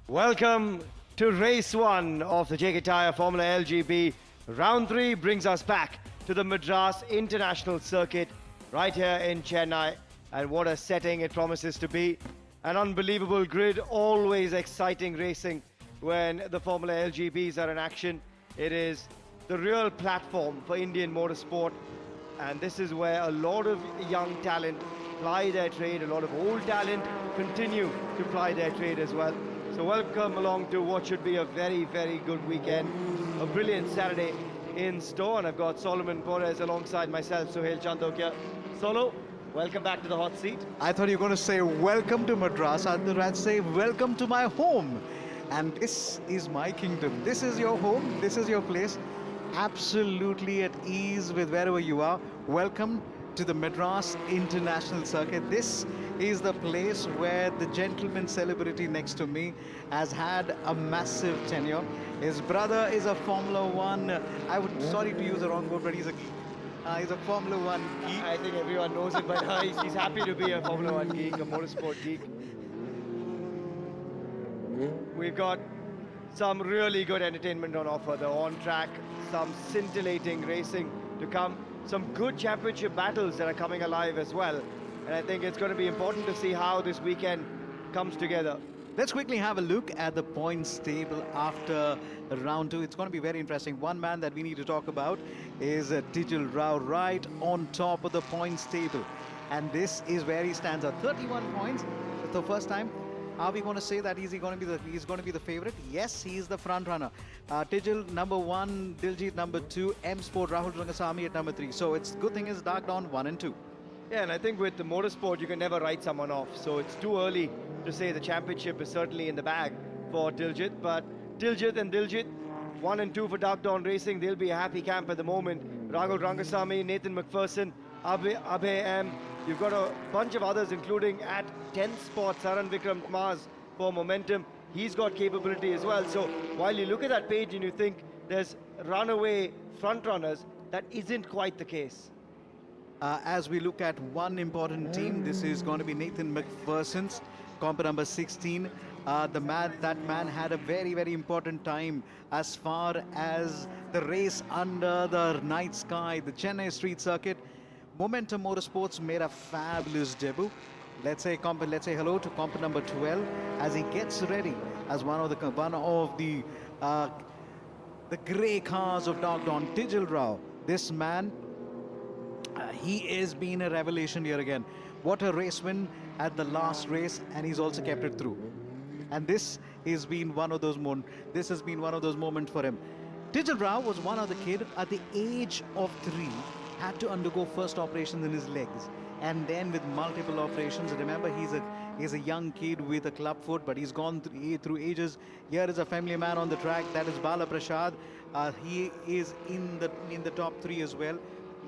Welcome to race one of the JK Tyre Formula LGB. Round 3 brings us back to the Madras International Circuit right here in Chennai. And what a setting it promises to be. An unbelievable grid, always exciting racing when the Formula LGBs are in action. It is the real platform for Indian motorsport. And this is where a lot of young talent ply their trade, a lot of old talent continue to ply their trade as well. So welcome along to what should be a very, very good weekend. A brilliant Saturday in store, and I've got Solomon Perez alongside myself, Suhail Chandokia. Solo, welcome back to the hot seat. I thought you were going to say, welcome to Madras. I thought I'd say, welcome to my home. And this is my kingdom. This is your home. This is your place. Absolutely at ease with wherever you are. Welcome to the Madras International Circuit. This is the place where the gentleman celebrity next to me has had a massive tenure. His brother is a Formula One. Sorry to use the wrong word, but he's a geek. He's a Formula One geek. I think everyone knows it by now. He's happy to be a Formula One geek, a motorsport geek. We've got some really good entertainment on offer. The on-track, some scintillating racing to come, some good championship battles that are coming alive as well. And I think it's going to be important to see how this weekend comes together. Let's quickly have a look at the points table after round 2. It's going to be very interesting. One man that we need to talk about is Tijal Rao, right on top of the points table. And this is where he stands at 31 points. It's the first time. Are we going to say that he's going to be the favorite? Yes, he is the front runner. Tijal number 1, Diljit number 2, M Sport Rahul Rangasamy at number 3. So it's good thing is Dark Dawn 1 and 2. Yeah, and I think with the motorsport, you can never write someone off. So it's too early to say the championship is certainly in the bag for Diljit. But Diljit and Diljit, 1 and 2 for Dark Dawn Racing. They'll be a happy camp at the moment. Rahul Rangasamy, Nathan McPherson, Abe M. You've got a bunch of others, including at 10th spot, Saran Vikram Maz for Momentum. He's got capability as well. So while you look at that page and you think there's runaway front runners, that isn't quite the case. As we look at one important team, this is going to be Nathan McPherson's comp number 16. That man had a very, very important time as far as the race under the night sky, the Chennai street circuit. Momentum Motorsports made a fabulous debut. Let's say hello to comp number 12 as he gets ready as one of the grey cars of Dark Dawn, Tijal Rao. This man, he has been a revelation here again. What a race win at the last race, and he's also kept it through. And this has been one of those moments. This has been one of those moments for him. Tijal Rao was one of the kids at the age of 3. Had to undergo first operations in his legs, and then with multiple operations. Remember, he's a young kid with a club foot, but he's gone through ages. Here is a family man on the track. That is Bala Prasad. He is in the top 3 as well.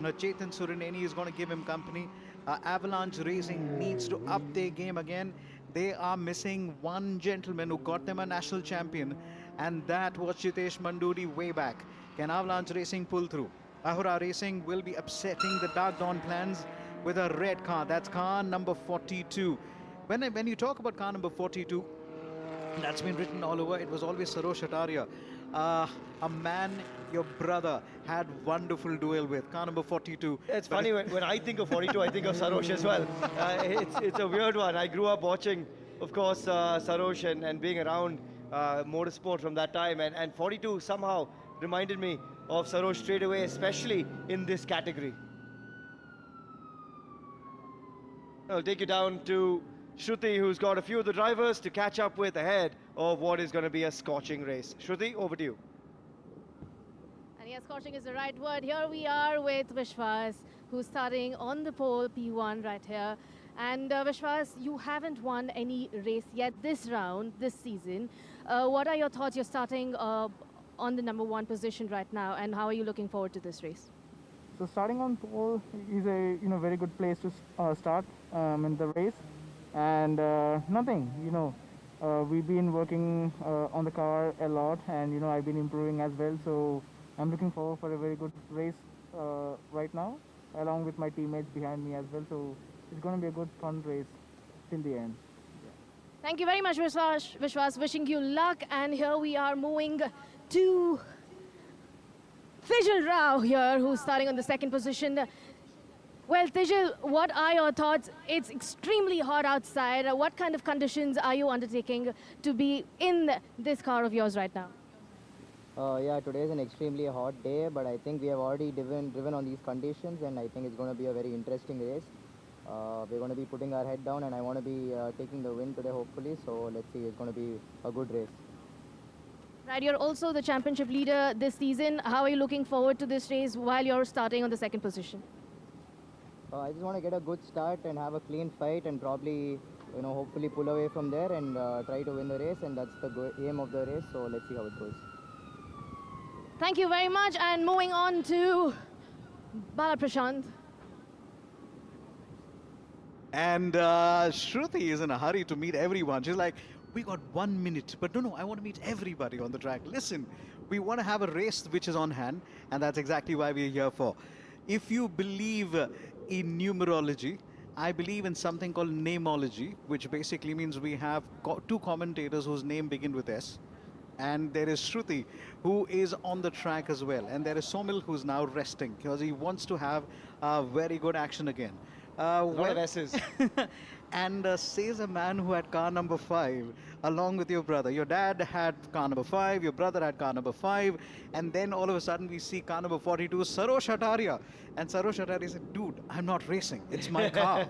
Now, Chetan Surineni is going to give him company. Avalanche Racing needs to up their game again. They are missing one gentleman who got them a national champion, and that was Chitesh Mandudi way back. Can Avalanche Racing pull through? Ahura Racing will be upsetting the Dark Dawn plans with a red car. That's car number 42. When you talk about car number 42, that's been written all over. It was always Sarosh Ataria, a man your brother had wonderful duel with. Car number 42. It's funny, when I think of 42, I think of Sarosh as well. It's a weird one. I grew up watching, of course, Sarosh and being around motorsport from that time. And 42 somehow reminded me of Sarosh straight away, especially in this category. I'll take you down to Shruti, who's got a few of the drivers to catch up with ahead of what is going to be a scorching race. Shruti, over to you. And yes, scorching is the right word. Here we are with Vishwas, who's starting on the pole, P1 right here. And Vishwas, you haven't won any race yet this round, this season. What are your thoughts? You're starting on the number 1 position right now, and how are you looking forward to this race? So starting on pole is a very good place to start in the race, and nothing. We've been working on the car a lot, and I've been improving as well. So I'm looking forward for a very good race right now, along with my teammates behind me as well. So it's going to be a good fun race till the end. Thank you very much, Vishwas. Wishing you luck. And here we are moving to Tijal Rao here, who's starting on the second position. Well, Tijal, what are your thoughts? It's extremely hot outside. What kind of conditions are you undertaking to be in this car of yours right now? Yeah, today is an extremely hot day, but I think we have already driven on these conditions, and I think it's going to be a very interesting race. We're going to be putting our head down, and I want to be taking the win today, hopefully. So let's see, it's going to be a good race. Right, you're also the championship leader this season. How are you looking forward to this race while you're starting on the second position? I just want to get a good start and have a clean fight, and probably, hopefully pull away from there and try to win the race, and that's the aim of the race. So let's see how it goes. Thank you very much. And moving on to Bala Prashant. And Shruti is in a hurry to meet everyone. She's like, we got 1 minute, but no, I want to meet everybody on the track. Listen, we want to have a race which is on hand, and that's exactly why we're here for. If you believe in numerology, I believe in something called namology, which basically means we have two commentators whose name begin with S. And there is Shruti, who is on the track as well. And there is Somil, who's now resting because he wants to have very good action again. A lot of S's. And says a man who had car number 5 along with your brother. Your dad had car number 5, your brother had car number 5, and then all of a sudden we see car number 42, Sarosh Ataria. And Sarosh Ataria said, dude, I'm not racing, it's my car.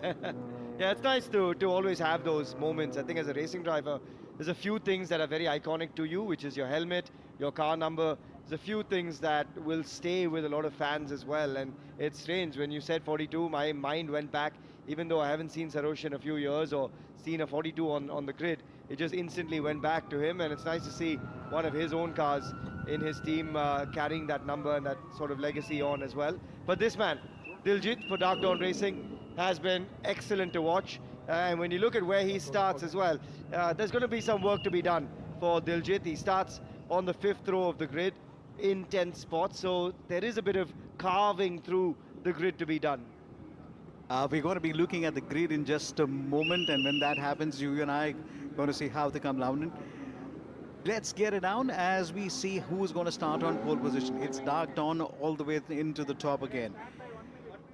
Yeah, it's nice to always have those moments. I think as a racing driver, there's a few things that are very iconic to you, which is your helmet, your car number. There's a few things that will stay with a lot of fans as well. And it's strange, when you said 42, my mind went back, even though I haven't seen Sarosh in a few years or seen a 42 on the grid, it just instantly went back to him. And it's nice to see one of his own cars in his team carrying that number and that sort of legacy on as well. But this man, Diljit for Dark Dawn Racing, has been excellent to watch. And when you look at where he starts as well, there's going to be some work to be done for Diljit. He starts on the 5th row of the grid in 10th spot, so there is a bit of carving through the grid to be done. We're going to be looking at the grid in just a moment, and when that happens, you and I are going to see how they come down. Let's get it down as we see who's going to start on pole position. It's Dark Dawn all the way into the top again.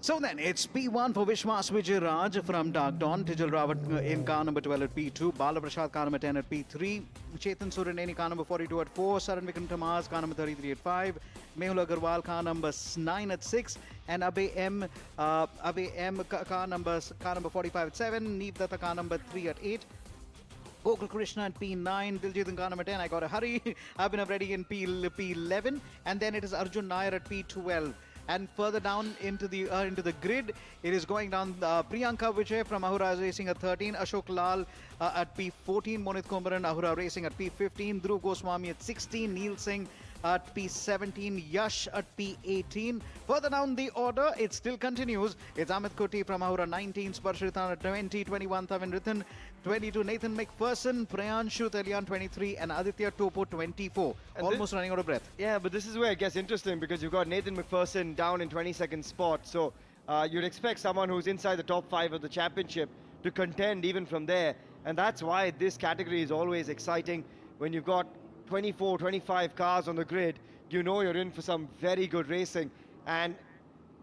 So then, it's P1 for Vishwas Vijayaraj from Dark Dawn, Tijal Rawat in car number 12 at P2, Bala Prashad car number 10 at P3, Chetan Suraneni car number 42 at 4, Saran Vikram Tamaz car number 33 at 5, Mehul Agarwal car number 9 at 6, and Abhay M car number 45 at 7, Neep Datta car number 3 at 8. Gokul Krishna at P9, Diljit in car number 10, I got a hurry, Abhinav Reddy in P11, and then it is Arjun Nair at P12. And further down into the grid, it is going down Priyanka Vijay from Ahura Racing at 13, Ashok Lal at P14, Monit Kumaran Ahura Racing at P15, Dhruv Goswami at 16, Neil Singh at P17, Yash at P18. Further down the order, it still continues. It's Amit Kuti from Ahura 19, Sparshritan at 20, 21 Tavin Rithan, 22 Nathan McPherson, Prayanshu Telian 23, and Aditya Topo 24. And almost running out of breath. Yeah, but this is where it gets interesting because you've got Nathan McPherson down in 22nd spot. So you'd expect someone who's inside the top 5 of the championship to contend even from there. And that's why this category is always exciting. When you've got 24, 25 cars on the grid, you know you're in for some very good racing. And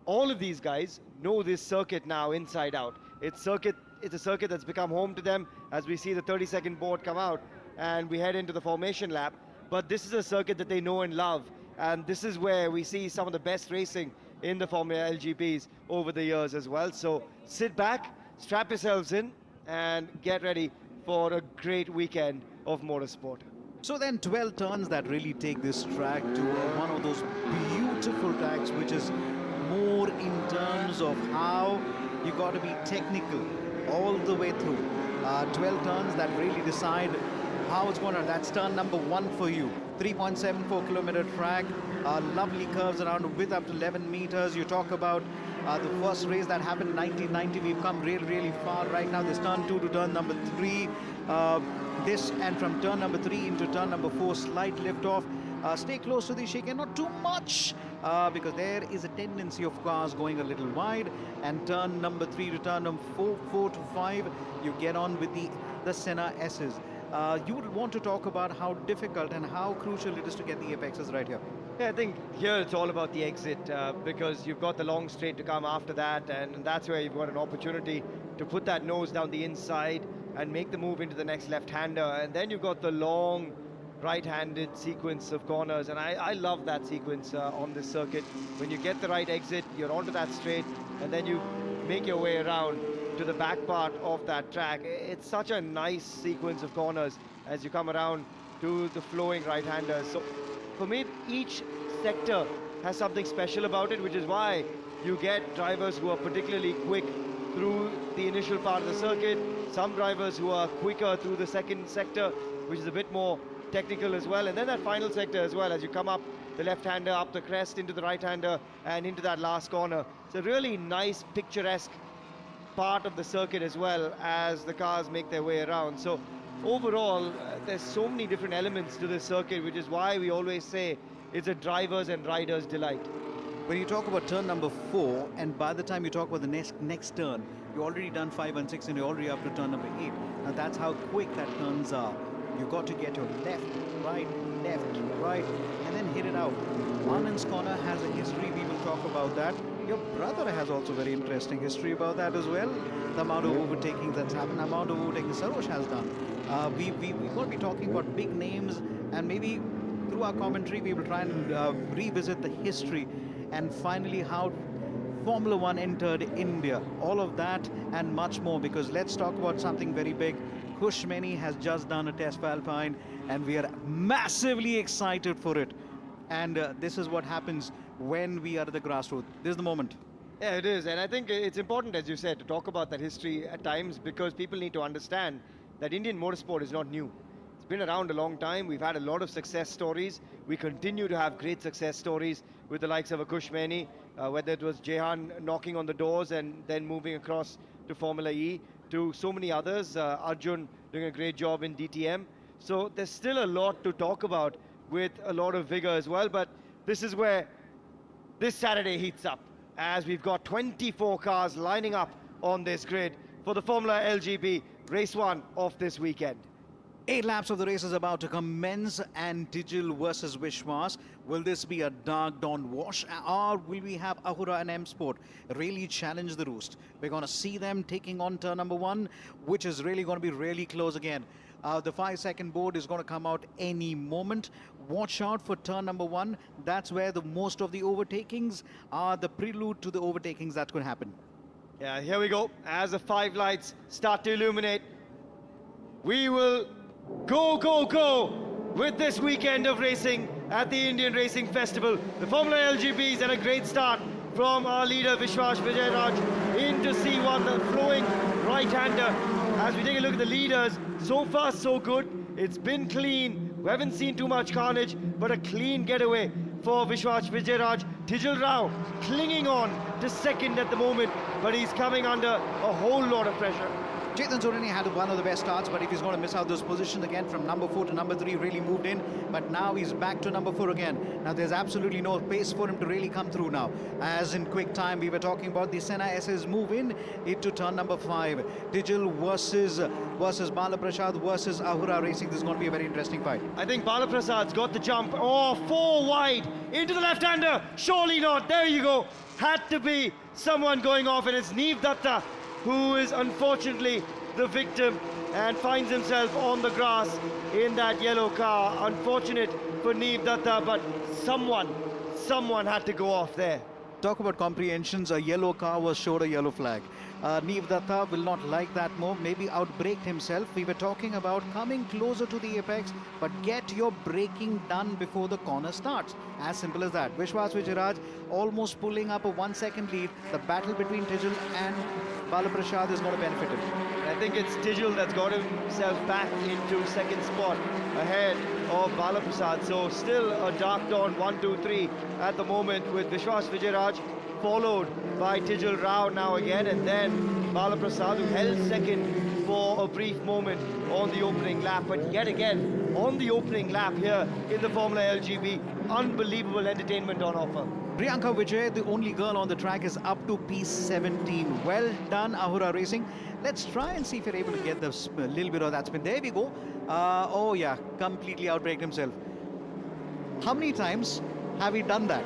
all of these guys know this circuit now inside out. It's a circuit that's become home to them as we see the 30-second board come out and we head into the formation lap. But this is a circuit that they know and love. And this is where we see some of the best racing in the Formula LGBs over the years as well. So sit back, strap yourselves in, and get ready for a great weekend of motorsport. So then 12 turns that really take this track to one of those beautiful tracks, which is more in terms of how you got to be technical all the way through. 12 turns that really decide how it's going to. That's turn number 1 for you. 3.74 kilometer track, lovely curves around with up to 11 meters. You talk about the first race that happened in 1990. We've come really far right now. This turn 2 to turn number 3. This and from turn number 3 into turn number 4, slight lift off. Stay close to the chicane, not too much, because there is a tendency of cars going a little wide. And turn number 3 to turn number 4 to 5, you get on with the Senna S's. You would want to talk about how difficult and how crucial it is to get the apexes right here. Yeah, I think here it's all about the exit because you've got the long straight to come after that, and that's where you've got an opportunity to put that nose down the inside and make the move into the next left-hander, and then you've got the long right-handed sequence of corners, and I love that sequence on this circuit. When you get the right exit, you're onto that straight, and then you make your way around to the back part of that track. It's such a nice sequence of corners as you come around to the flowing right-handers. So for me, each sector has something special about it, which is why you get drivers who are particularly quick through the initial part of the circuit, some drivers who are quicker through the second sector, which is a bit more technical as well, and then that final sector as well as you come up the left-hander, up the crest, into the right-hander, and into that last corner. It's a really nice, picturesque part of the circuit as well as the cars make their way around. So overall, there's so many different elements to this circuit, which is why we always say it's a driver's and rider's delight. When you talk about turn number 4, and by the time you talk about the next turn, you're already done 5 and 6, and you're already up to turn number 8. Now that's how quick that turns are. You've got to get your left, right, and then hit it out. Anand's corner has a history, we will talk about that. Your brother has also very interesting history about that as well. The amount of overtaking that's happened, the amount of overtaking Sarosh has done. We're going to be talking about big names, and maybe through our commentary we will try and revisit the history and finally how Formula One entered India. All of that and much more, because let's talk about something very big. Kushmeni has just done a test for Alpine, and we are massively excited for it. And this is what happens when we are at the grassroots. This is the moment. Yeah, it is, and I think it's important, as you said, to talk about that history at times, because people need to understand that Indian motorsport is not new. It's been around a long time. We've had a lot of success stories. We continue to have great success stories with the likes of a Kushmeni, whether it was Jehan knocking on the doors and then moving across to Formula E, to so many others, Arjun doing a great job in DTM. So there's still a lot to talk about with a lot of vigor as well, but this is where this Saturday heats up, as we've got 24 cars lining up on this grid for the Formula LGB Race 1 of this weekend. 8 laps of the race is about to commence, and Digil versus Vishwas. Will this be a dark dawn wash, or will we have Ahura and M Sport really challenge the roost? We're going to see them taking on turn number 1, which is really going to be really close again. The 5-second board is going to come out any moment. Watch out for turn number 1. That's where the most of the overtakings are, the prelude to the overtakings that could happen. Yeah, here we go. As the 5 lights start to illuminate, we will go with this weekend of racing at the Indian Racing Festival. The Formula LGBs had a great start from our leader Vishwas Vijayaraj into C1, the flowing right-hander. As we take a look at the leaders, so far so good. It's been clean. We haven't seen too much carnage, but a clean getaway for Vishwas Vijayaraj. Tijal Rao clinging on to second at the moment, but he's coming under a whole lot of pressure. Chetan Surani had one of the best starts, but if he's going to miss out those positions again from number 4 to number 3, really moved in. But now he's back to number 4 again. Now there's absolutely no pace for him to really come through now. As in quick time, we were talking about the Senna SS move in into turn number 5. Digil versus Bala Prasad versus Ahura Racing. This is going to be a very interesting fight. I think Bala Prasad's got the jump. Oh, 4 wide into the left-hander. Surely not. There you go. Had to be someone going off, and it's Neev Datta who is unfortunately the victim and finds himself on the grass in that yellow car. Unfortunate for Neev Datta, but someone had to go off there. Talk about comprehensions. A yellow car was showed a yellow flag. Neev Datta will not like that move, maybe outbraked himself. We were talking about coming closer to the apex, but get your braking done before the corner starts. As simple as that. Vishwas Vijayaraj almost pulling up a 1-second lead. The battle between Tijal and Bala Prasad is going to benefit him. I think it's Tijal that's got himself back into second spot ahead of Bala Prasad. So still a dark dawn 1, 2, 3 at the moment, with Vishwas Vijayaraj followed by Tijal Rao now again, and then Bala Prasad, who held second for a brief moment on the opening lap. But yet again, on the opening lap here in the Formula LGB, unbelievable entertainment on offer. Priyanka Vijay, the only girl on the track, is up to P17. Well done, Ahura Racing. Let's try and see if you're able to get the little bit of that spin. There we go. Oh yeah, completely outbraked himself. How many times have we done that?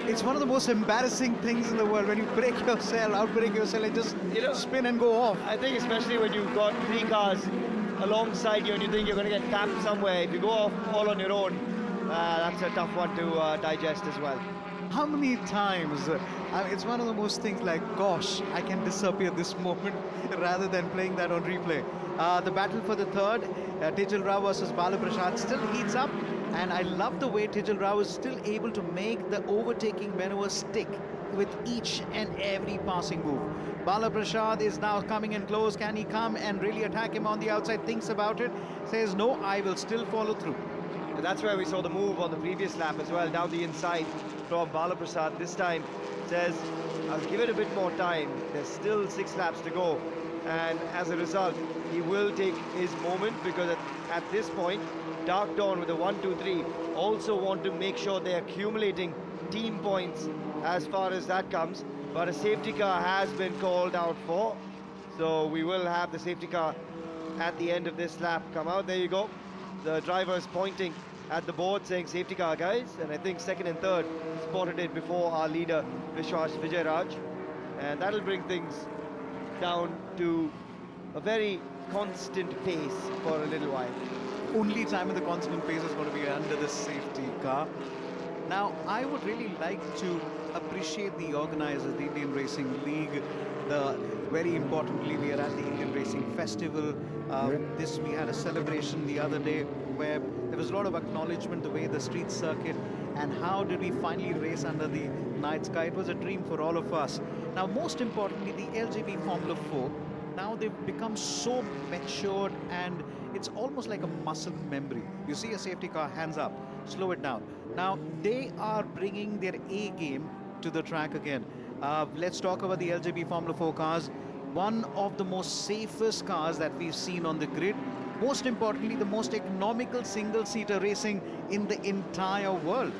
It's one of the most embarrassing things in the world when you break yourself, outbreak yourself, and just spin and go off. I think especially when you've got 3 cars alongside you and you think you're going to get tapped somewhere, if you go off all on your own, that's a tough one to digest as well. How many times? I mean, it's one of the most things like, gosh, I can disappear this moment rather than playing that on replay. The battle for the third, Tejal Rao versus Bala Prasad, still heats up. And I love the way Tejal Rao is still able to make the overtaking maneuver stick with each and every passing move. Bala Prasad is now coming in close. Can he come and really attack him on the outside? Thinks about it, says, no, I will still follow through. And that's where we saw the move on the previous lap as well, down the inside from Bala Prasad. This time says, I'll give it a bit more time. There's still 6 laps to go. And as a result, he will take his moment, because at this point, Dark Dawn with a 1-2-3 also want to make sure they're accumulating team points as far as that comes. But a safety car has been called out for, so we will have the safety car at the end of this lap come out. There you go. The driver's pointing at the board saying safety car, guys, and I think second and third spotted it before our leader Vishwas Vijayaraj, and that'll bring things down to a very constant pace for a little while. Only time in the constant pace is going to be under the safety car. Now, I would really like to appreciate the organizers, the Indian Racing League. Very importantly, we are at the Indian Racing Festival. We had a celebration the other day where there was a lot of acknowledgement the way the street circuit and how did we finally race under the night sky. It was a dream for all of us. Now, most importantly, the LGB Formula 4, now they've become so matured and it's almost like a muscle memory. You see a safety car, hands up, slow it down. Now, they are bringing their A game to the track again. Let's talk about the LGB Formula 4 cars. One of the most safest cars that we've seen on the grid. Most importantly, the most economical single-seater racing in the entire world.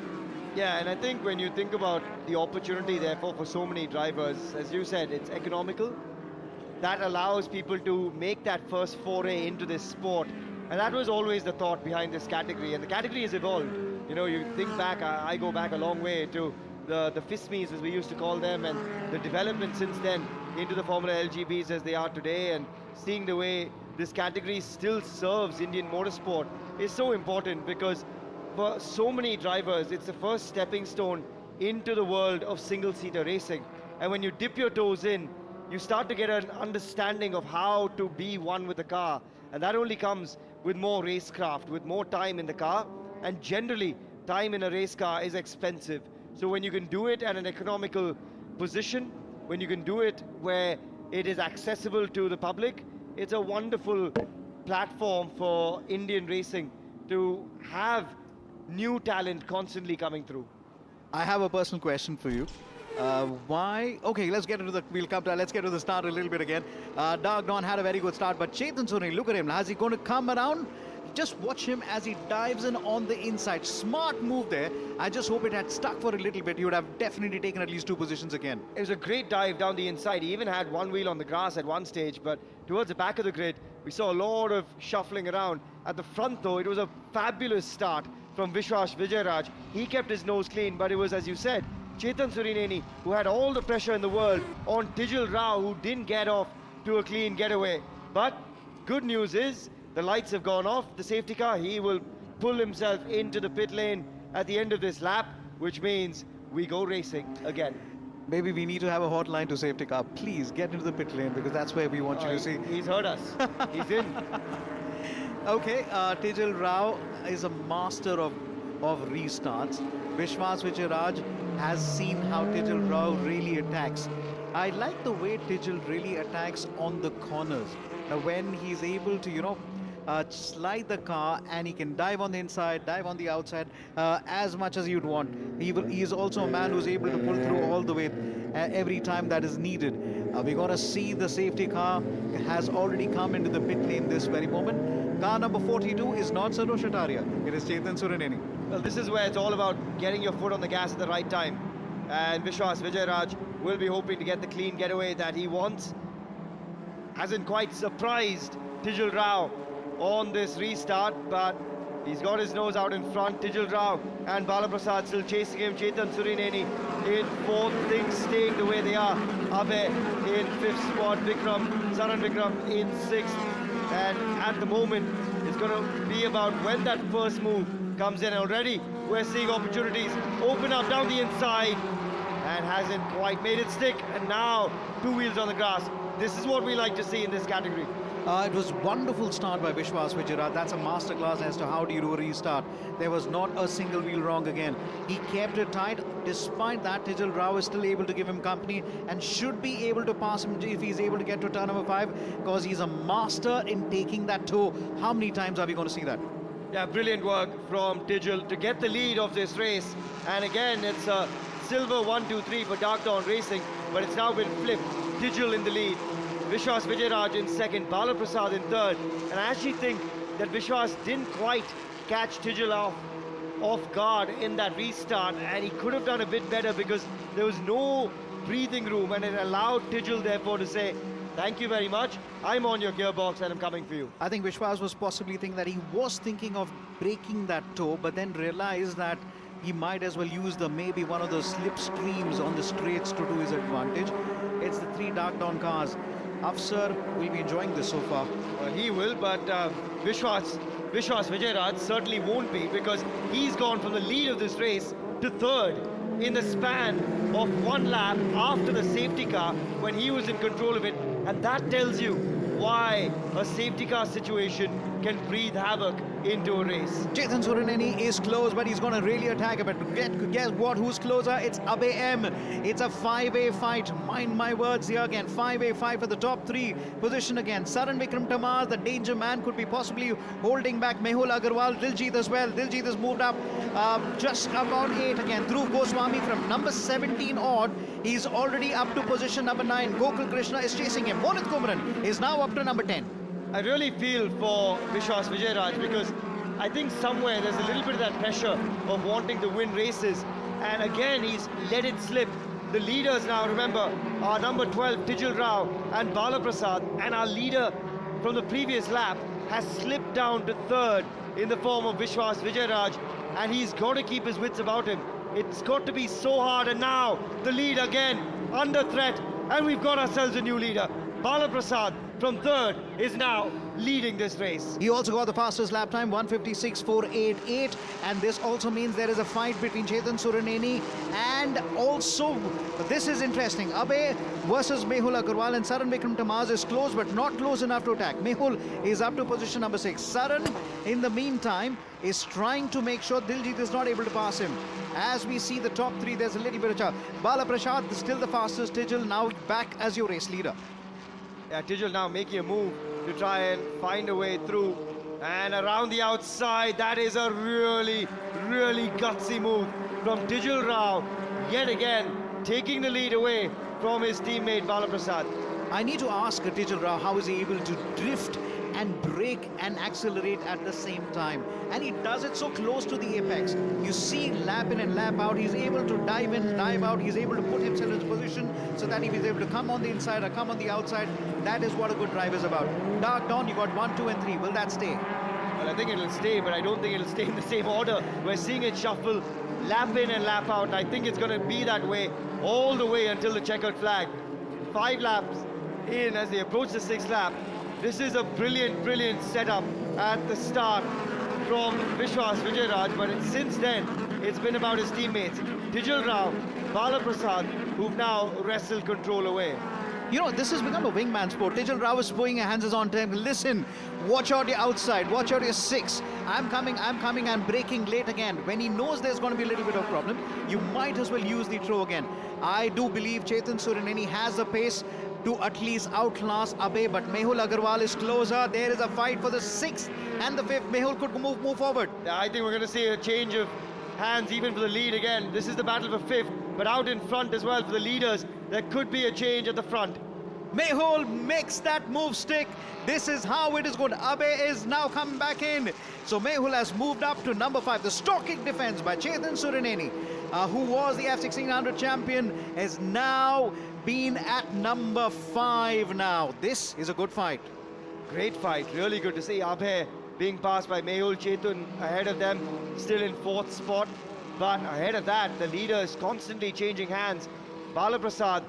Yeah, and I think when you think about the opportunity, therefore, for so many drivers, as you said, it's economical. That allows people to make that first foray into this sport. And that was always the thought behind this category. And the category has evolved. You know, you think back, I go back a long way to the FISMEs, as we used to call them, and the development since then into the Formula LGBs as they are today, and seeing the way this category still serves Indian motorsport is so important, because for so many drivers, it's the first stepping stone into the world of single-seater racing. And when you dip your toes in, you start to get an understanding of how to be one with the car. And that only comes with more racecraft, with more time in the car. And generally, time in a race car is expensive. So when you can do it at an economical position, when you can do it where it is accessible to the public, it's a wonderful platform for Indian racing to have new talent constantly coming through. I have a personal question for you. Why? Okay, let's get into the. We'll come to. Let's get to the start a little bit again. Dark Dawn had a very good start, but Chetan Soni, look at him. How's he going to come around? Just watch him as he dives in on the inside. Smart move there. I just hope it had stuck for a little bit. He would have definitely taken at least 2 positions again. It was a great dive down the inside. He even had one wheel on the grass at one stage, but towards the back of the grid, we saw a lot of shuffling around. At the front, though, it was a fabulous start from Vishwas Vijayaraj. He kept his nose clean, but it was, as you said, Chetan Surineni, who had all the pressure in the world on Tejal Rao, who didn't get off to a clean getaway. But good news is, the lights have gone off. The safety car, he will pull himself into the pit lane at the end of this lap, which means we go racing again. Maybe we need to have a hotline to safety car. Please get into the pit lane, because that's where we want you to see. He's heard us. He's in. Okay, Tejal Rao is a master of restarts. Vishwas Vijayaraj has seen how Tejal Rao really attacks. I like the way Tejal really attacks on the corners. Now, when he's able to, slide the car and he can dive on the inside, dive on the outside, as much as you'd want. He is also a man who's able to pull through all the way every time that is needed. We're going to see the safety car has already come into the pit lane this very moment. Car number 42 is not Sarosh Ataria. It is Chetan Surineni. Well, this is where it's all about getting your foot on the gas at the right time. And Vishwas Vijayaraj will be hoping to get the clean getaway that he wants. Hasn't quite surprised Tijal Rao on this restart, but he's got his nose out in front. Tijal Rao and Balaprasad still chasing him. Chetan Surineni in fourth, things staying the way they are. Abe in fifth spot, Saran Vikram in sixth. And at the moment, it's going to be about when that first move comes in. Already, we're seeing opportunities open up down the inside and hasn't quite made it stick. And now, two wheels on the grass. This is what we like to see in this category. It was wonderful start by Vishwas Vijayaraj. That's a masterclass as to how do you do a restart. There was not a single wheel wrong again. He kept it tight. Despite that, Tijal Rao is still able to give him company and should be able to pass him if he's able to get to turn number 5, because he's a master in taking that toe. How many times are we going to see that? Yeah, brilliant work from Tijal to get the lead of this race. And again, it's a silver 1, 2, 3 for Dark Dawn Racing, but it's now been flipped. Tijal in the lead. Vishwas Vijayaraj in second, Balaprasad in third. And I actually think that Vishwas didn't quite catch Tijal off guard in that restart, and he could have done a bit better because there was no breathing room, and it allowed Tijal therefore to say, thank you very much, I'm on your gearbox and I'm coming for you. I think Vishwas was possibly thinking that he was thinking of breaking that toe, but then realized that he might as well use maybe one of those slipstreams on the straights to do his advantage. It's the 3 Dark Dawn cars. Afsar will be enjoying this so far. Well, he will, but Vishwas Vijayaraj certainly won't be, because he's gone from the lead of this race to third in the span of 1 lap after the safety car when he was in control of it. And that tells you why a safety car situation can breathe havoc into a race. Chetan Surineni is close, but he's going to really attack him. But guess what? Who's closer? It's Abe M. It's a 5A fight. Mind my words here again. 5A fight for the top 3 position again. Saran Vikram Tamar, the danger man, could be possibly holding back Mehul Agarwal. Diljit as well. Diljit has moved up just about 8 again. Dhruv Goswami from number 17 odd. He's already up to position number 9. Gokul Krishna is chasing him. Monit Kumran is now up to number 10. I really feel for Vishwas Vijayaraj, because I think somewhere there's a little bit of that pressure of wanting to win races, and again he's let it slip. The leaders now, remember, are number 12 Tijal Rao and Balaprasad, and our leader from the previous lap has slipped down to third in the form of Vishwas Vijayaraj, and he's got to keep his wits about him. It's got to be so hard, and now the lead again under threat, and we've got ourselves a new leader. Balaprasad from third is now leading this race. He also got the fastest lap time, 1:56.488, and this also means there is a fight between Chetan Surineni and also, this is interesting, Abe versus Mehul Agarwal, and Saran Vikram Tamaz is close but not close enough to attack. Mehul is up to position number 6. Saran, in the meantime, is trying to make sure Diljit is not able to pass him. As we see the top 3, there's a little bit of chance. Balaprasad is still the fastest. Tijal now back as your race leader. Yeah, Tijal now making a move to try and find a way through. And around the outside, that is a really, really gutsy move from Tijal Rao. Yet again, taking the lead away from his teammate Balaprasad. I need to ask Tijal Rao, how is he able to drift and brake and accelerate at the same time? And he does it so close to the apex. You see lap in and lap out, he's able to dive in, dive out, he's able to put himself in position so that if he's able to come on the inside or come on the outside, that is what a good drive is about. Dark Dawn, you got 1, 2 and 3. Will that stay? Well, I think it'll stay, but I don't think it'll stay in the same order. We're seeing it shuffle, lap in and lap out, and I think it's going to be that way all the way until the checkered flag. 5 laps in as they approach the 6th lap. This is a brilliant, brilliant setup at the start from Vishwas Vijayaraj, but since then, it's been about his teammates, Tijal Rao, Balaprasad, who've now wrestled control away. You know, this has become a wingman sport. Tijal Rao is putting hands on time. Listen, watch out your outside, watch out your 6. I'm coming, I'm braking late again. When he knows there's going to be a little bit of problem, you might as well use the throw again. I do believe Chetan Surineni has the pace to at least outlast Abe, but Mehul Agarwal is closer. There is a fight for the 6th and the 5th. Mehul could move forward. I think we're going to see a change of hands even for the lead again. This is the battle for 5th, but out in front as well for the leaders, there could be a change at the front. Mehul makes that move stick. This is how it is going. Abe is now coming back in. So Mehul has moved up to number 5. The stalking defense by Chetan Surineni. who was the F1600 champion, has now been at number 5 now. This is a good fight. Great fight, really good to see. Abhay being passed by Mehul, Chetun ahead of them, still in 4th spot. But ahead of that, the leader is constantly changing hands. Balaprasad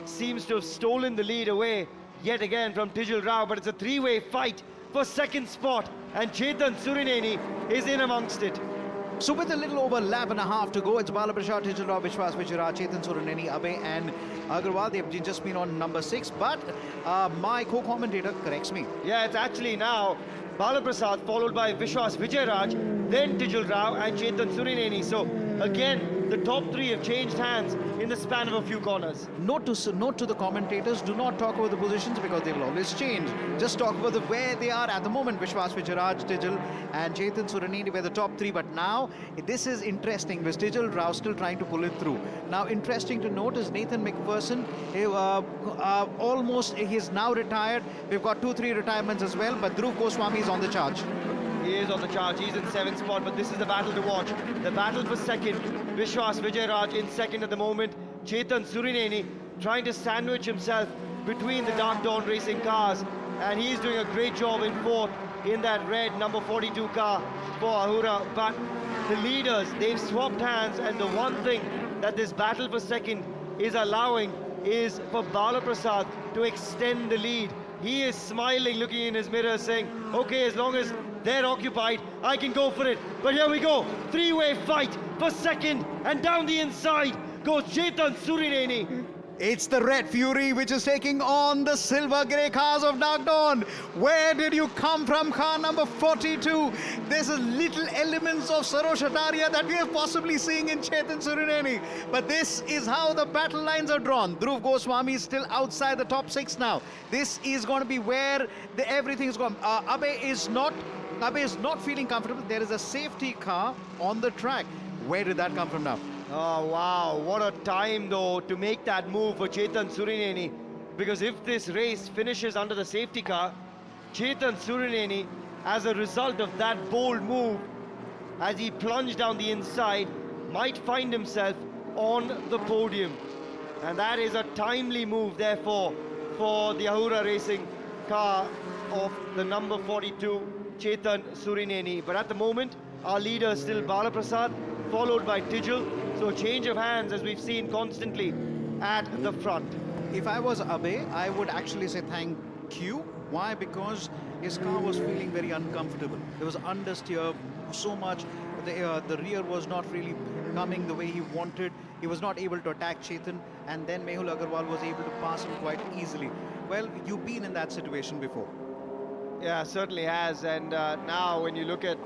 seems to have stolen the lead away yet again from Tijal Rao, but it's a 3-way fight for 2nd spot, and Chetan Surineni is in amongst it. So with a little over lap and a half to go, it's Balaprasad, Tijal Rao, Vishwas Vijayaraj, Chetan Surineni, Abhay and Agarwal. They've just been on number 6, but my co-commentator corrects me. Yeah, it's actually now Balaprasad followed by Vishwas Vijayaraj, then Tijal Rao and Chetan Surineni. So again, the top 3 have changed hands in the span of a few corners. Note to the commentators, do not talk about the positions because they will always change. Just talk about where they are at the moment. Vishwas Vijayaraj, Tijal and Chetan Surineni were the top 3, but now this is interesting with Tijal Rao still trying to pull it through. Now interesting to note is Nathan McPherson, he's now retired. We've got 2-3 retirements as well, but Dhruv Goswami is on the charge. He is on the charge, he's in 7th spot, but this is the battle to watch. The battle for 2nd, Vishwas Vijayaraj in 2nd at the moment. Chetan Surineni trying to sandwich himself between the Dark Dawn Racing cars, and he's doing a great job in 4th in that red number 42 car for Ahura. But the leaders, they've swapped hands, and the one thing that this battle for 2nd is allowing is for Balaprasad to extend the lead. He is smiling, looking in his mirror, saying, okay, as long as they're occupied, I can go for it. But here we go, 3-way fight for 2nd, and down the inside goes Chetan Surineni. It's the Red Fury which is taking on the silver grey cars of Dark Dawn. Where did you come from, car number 42? There's a little elements of Sarosh Ataria that we are possibly seeing in Chetan Surineni. But this is how the battle lines are drawn. Dhruv Goswami is still outside the top 6 now. This is going to be where everything is going. Abhay is not feeling comfortable. There is a safety car on the track. Where did that come from now? Oh wow, what a time though to make that move for Chetan Surineni, because if this race finishes under the safety car, Chetan Surineni, as a result of that bold move, as he plunged down the inside, might find himself on the podium. And that is a timely move therefore for the Ahura Racing car of the number 42 Chetan Surineni. But at the moment, our leader is still Balaprasad, followed by Tijal. So change of hands, as we've seen constantly at the front. If I was Abhay, I would actually say thank you. Why? Because his car was feeling very uncomfortable. There was understeer so much. The rear was not really coming the way he wanted. He was not able to attack Chetan, and then Mehul Agarwal was able to pass him quite easily. Well, you've been in that situation before. Yeah, certainly has. And now when you look at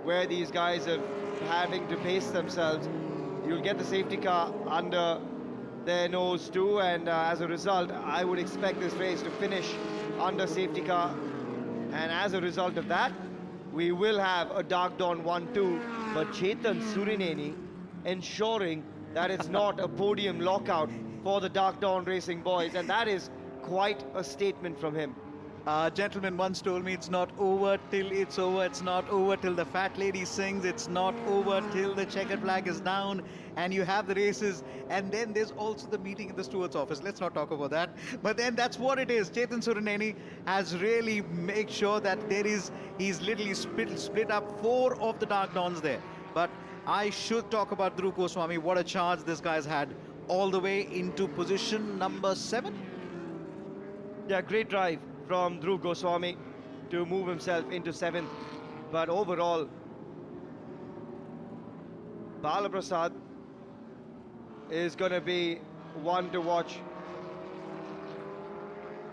where these guys are having to pace themselves, you'll get the safety car under their nose too, and as a result, I would expect this race to finish under safety car. And as a result of that, we will have a Dark Dawn 1-2, but Chetan Surineni ensuring that it's not a podium lockout for the Dark Dawn Racing boys, and that is quite a statement from him. Gentleman once told me it's not over till it's over. It's not over till the fat lady sings. It's not over till the checkered flag is down and you have the races. And then there's also the meeting in the steward's office. Let's not talk about that. But then that's what it is. Chetan Surineni has really made sure that he's literally split up 4 of the Dark Dawns there. But I should talk about Dhruv Goswami. What a charge this guy's had all the way into position number 7. Yeah, great drive from Dhruv Goswami to move himself into 7th. But overall, Balaprasad is going to be one to watch.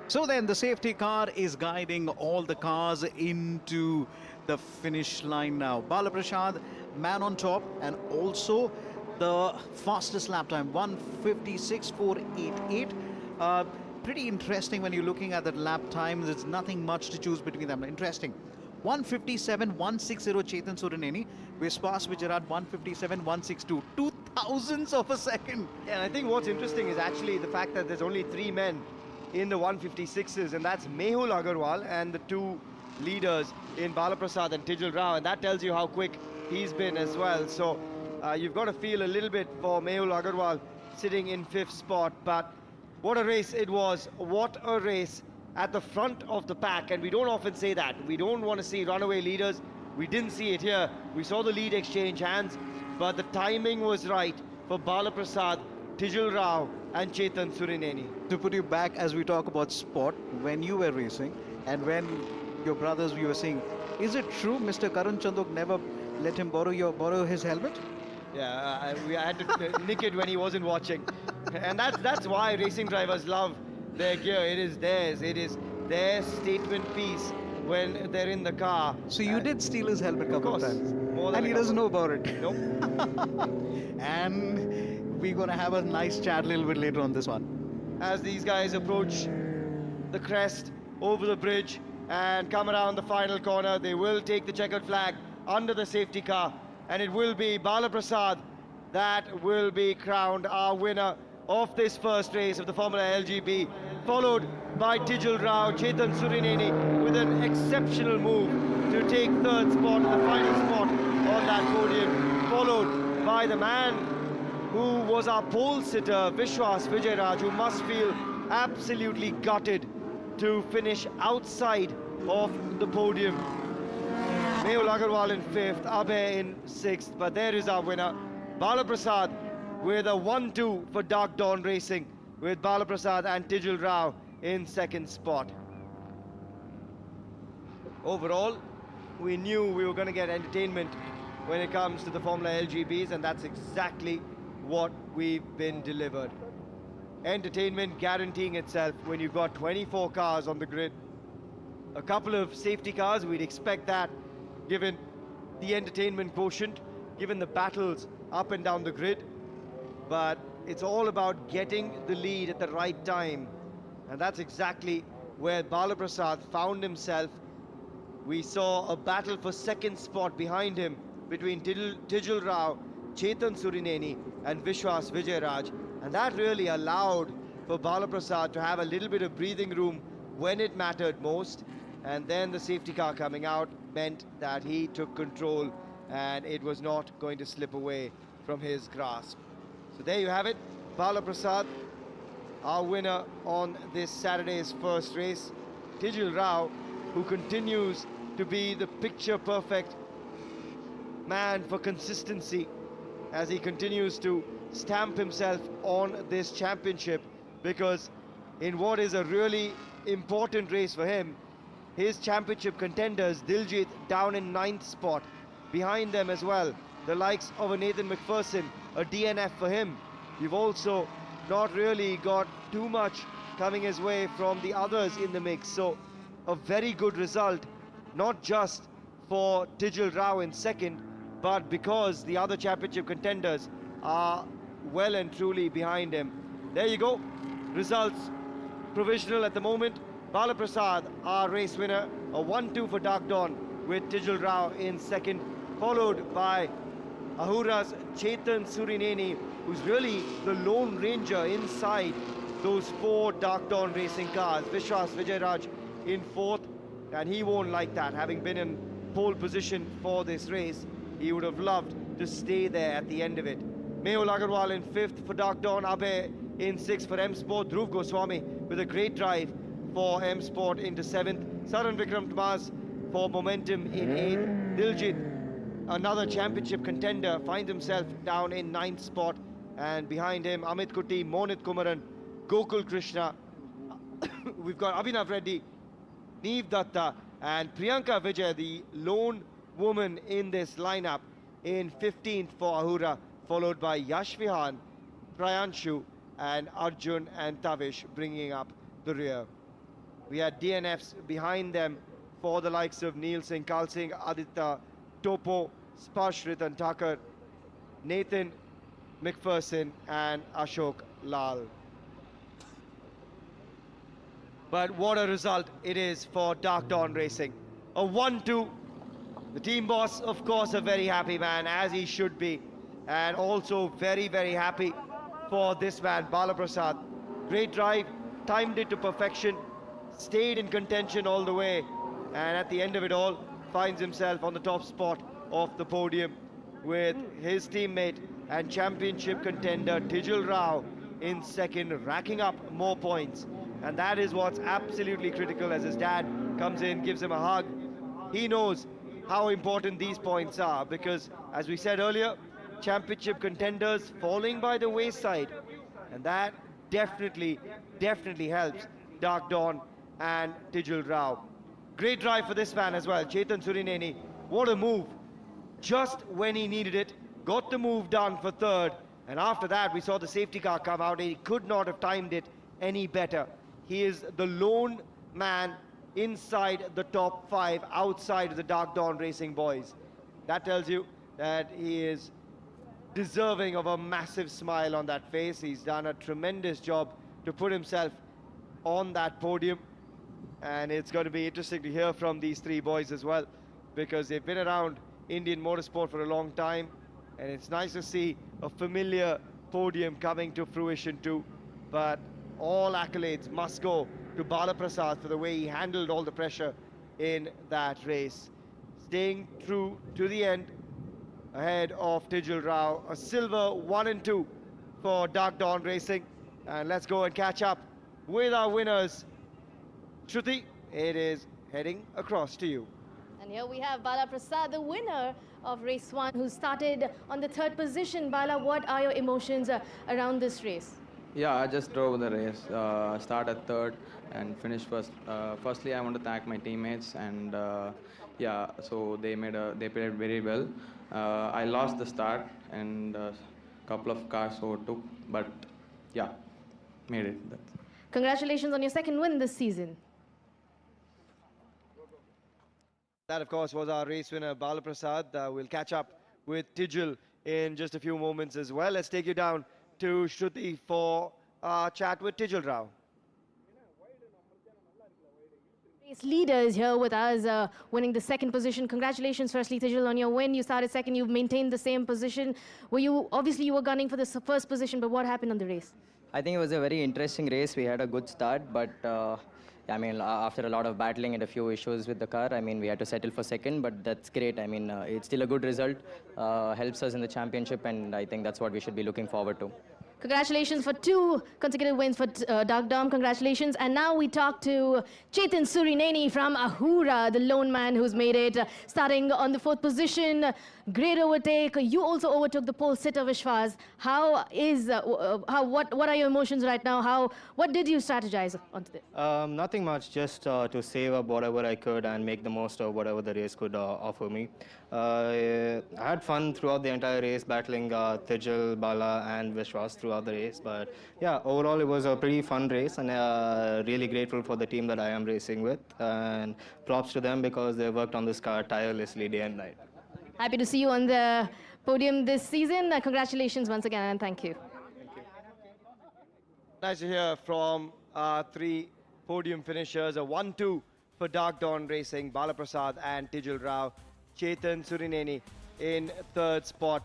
So then the safety car is guiding all the cars into the finish line now. Balaprasad, man on top, and also the fastest lap time, 1:56.488. Pretty interesting when you're looking at the lap times. There's nothing much to choose between them. Interesting. 1:57.160 Chetan Surineni. Vishwas Vijayaraj 1:57.162. 0.02 of a second. Yeah, and I think what's interesting is actually the fact that there's only 3 men in the 156s, and that's Mehul Agarwal and the 2 leaders in Balaprasad and Tijal Rao, and that tells you how quick he's been as well. So You've got to feel a little bit for Mehul Agarwal sitting in 5th spot, but what a race it was. What a race at the front of the pack, and we don't often say that. We don't want to see runaway leaders. We didn't see it here. We saw the lead exchange hands, but the timing was right for Bala Prasad, Tijul Rao and Chetan Surineni. To put you back as we talk about sport, when you were racing and when your brothers we were seeing, is it true Mr. Karan Chandok never let him borrow his helmet? Yeah, we had to nick it when he wasn't watching. And that's why racing drivers love their gear. It is theirs. It is their statement piece when they're in the car. So you did steal his helmet a couple of course, times. more than And a he doesn't know couple. about it. Nope. And we're going to have a nice chat a little bit later on this one. As these guys approach the crest over the bridge and come around the final corner, they will take the checkered flag under the safety car, and it will be Bala Prasad that will be crowned our winner of this first race of the Formula LGB, followed by Tijul Rao, Chetan Surineni with an exceptional move to take 3rd spot, the final spot on that podium, followed by the man who was our pole sitter, Vishwas Vijayaraj, who must feel absolutely gutted to finish outside of the podium. Mehul Agarwal in 5th, Abhay in 6th, but there is our winner, Bala Prasad, with a 1-2 for Dark Dawn Racing, with Bala Prasad and Tijul Rao in 2nd spot. Overall, we knew we were going to get entertainment when it comes to the Formula LGBs, and that's exactly what we've been delivered. Entertainment guaranteeing itself when you've got 24 cars on the grid. A couple of safety cars, we'd expect that given the entertainment quotient, given the battles up and down the grid. But it's all about getting the lead at the right time. And that's exactly where Bala Prasad found himself. We saw a battle for 2nd spot behind him between Tijul Rao, Chetan Surineni and Vishwas Vijayaraj. And that really allowed for Bala Prasad to have a little bit of breathing room when it mattered most. And then the safety car coming out meant that he took control and it was not going to slip away from his grasp. So there you have it, Bala Prasad, our winner on this Saturday's first race. Tijul Rao, who continues to be the picture-perfect man for consistency as he continues to stamp himself on this championship, because in what is a really important race for him, his championship contenders, Diljit down in 9th spot, behind them as well, the likes of a Nathan McPherson, a DNF for him. You've also not really got too much coming his way from the others in the mix, so a very good result, not just for Tijul Rao in 2nd, but because the other championship contenders are well and truly behind him. There you go, results provisional at the moment. Bala Prasad, our race winner, a 1-2 for Dark Dawn with Tijul Rao in 2nd, followed by Ahura's Chetan Surineni, who's really the lone ranger inside those 4 Dark Dawn racing cars. Vishwas Vijayaraj in 4th, and he won't like that. Having been in pole position for this race, he would have loved to stay there at the end of it. Mehul Agarwal in 5th for Dark Dawn, Abhay in 6th for M Sport, Dhruv Goswami with a great drive for M Sport into 7th, Saran Vikram Tomas for momentum in 8th, Diljit, another championship contender, finds himself down in 9th spot, and behind him Amit Kuti, Monit Kumaran, Gokul Krishna. We've got Abhinav Reddy, Neev Datta and Priyanka Vijay, the lone woman in this lineup, in 15th for Ahura, followed by Yash Vihan, Prayanshu and Arjun and Tavish bringing up the rear. We had DNFs behind them for the likes of Neil Singh, Kal Singh, Aditya, Topo, Sparsh Ritan Thakur, Nathan McPherson and Ashok Lal. But what a result it is for Dark Dawn Racing. A 1-2. The team boss, of course, a very happy man, as he should be. And also very, very happy for this man, Bala Prasad. Great drive, timed it to perfection, stayed in contention all the way, and at the end of it all, finds himself on the top spot of the podium. with his teammate and championship contender Tijul Rao in second, racking up more points. And that is what's absolutely critical as his dad comes in, gives him a hug. He knows how important these points are because, as we said earlier, championship contenders falling by the wayside. And that definitely helps Dark Dawn and Tijul Rao. Great drive for this man as well, Chetan Surineni. What a move. Just when he needed it, got the move done for third. And after that, we saw the safety car come out. He could not have timed it any better. He is the lone man inside the top 5 outside of the Dark Dawn Racing boys. That tells you that he is deserving of a massive smile on that face. He's done a tremendous job to put himself on that podium. And it's going to be interesting to hear from these 3 boys as well, because they've been around Indian motorsport for a long time. And it's nice to see a familiar podium coming to fruition too. But all accolades must go to Bala Prasad for the way he handled all the pressure in that race. Staying true to the end, ahead of Tijul Rao. A silver 1 and 2 for Dark Dawn Racing. And let's go and catch up with our winners. Shruti, it is heading across to you. And here we have Bala Prasad, the winner of race 1, who started on the 3rd position. Bala, what are your emotions around this race? Yeah, I just drove the race, started 3rd and finished 1st. Firstly, I want to thank my teammates, and yeah, so they played very well. I lost the start and a couple of cars overtook, but yeah, made it. Congratulations on your 2nd win this season. That, of course, was our race winner, Bala Prasad. We'll catch up with Tijul in just a few moments as well. Let's take you down to Shruti for our chat with Tijul Rao. Race leader is here with us, winning the 2nd position. Congratulations, firstly, Tijul, on your win. You started 2nd, you've maintained the same position. Obviously you were gunning for the 1st position, but what happened on the race? I think it was a very interesting race. We had a good start, but I mean, after a lot of battling and a few issues with the car, I mean, we had to settle for 2nd, but that's great. I mean, it's still a good result, helps us in the championship, and I think that's what we should be looking forward to. Congratulations for 2 consecutive wins for Dark Dawn. Congratulations. And now we talk to Chetan Surineni from Ahura, the lone man who's made it, starting on the 4th position. Great overtake. You also overtook the pole sitter Vishwas. What are your emotions right now? What did you strategize onto this? Nothing much, just to save up whatever I could and make the most of whatever the race could offer me. I had fun throughout the entire race, battling Tijul, Bala and Vishwas throughout the race. But yeah, overall it was a pretty fun race, and really grateful for the team that I am racing with. And props to them because they worked on this car tirelessly day and night. Happy to see you on the podium this season. Congratulations once again, and thank you. Nice to hear from our 3 podium finishers. A 1-2 for Dark Dawn Racing, Bala Prasad and Tijul Rao. Chetan Surineni in 3rd spot.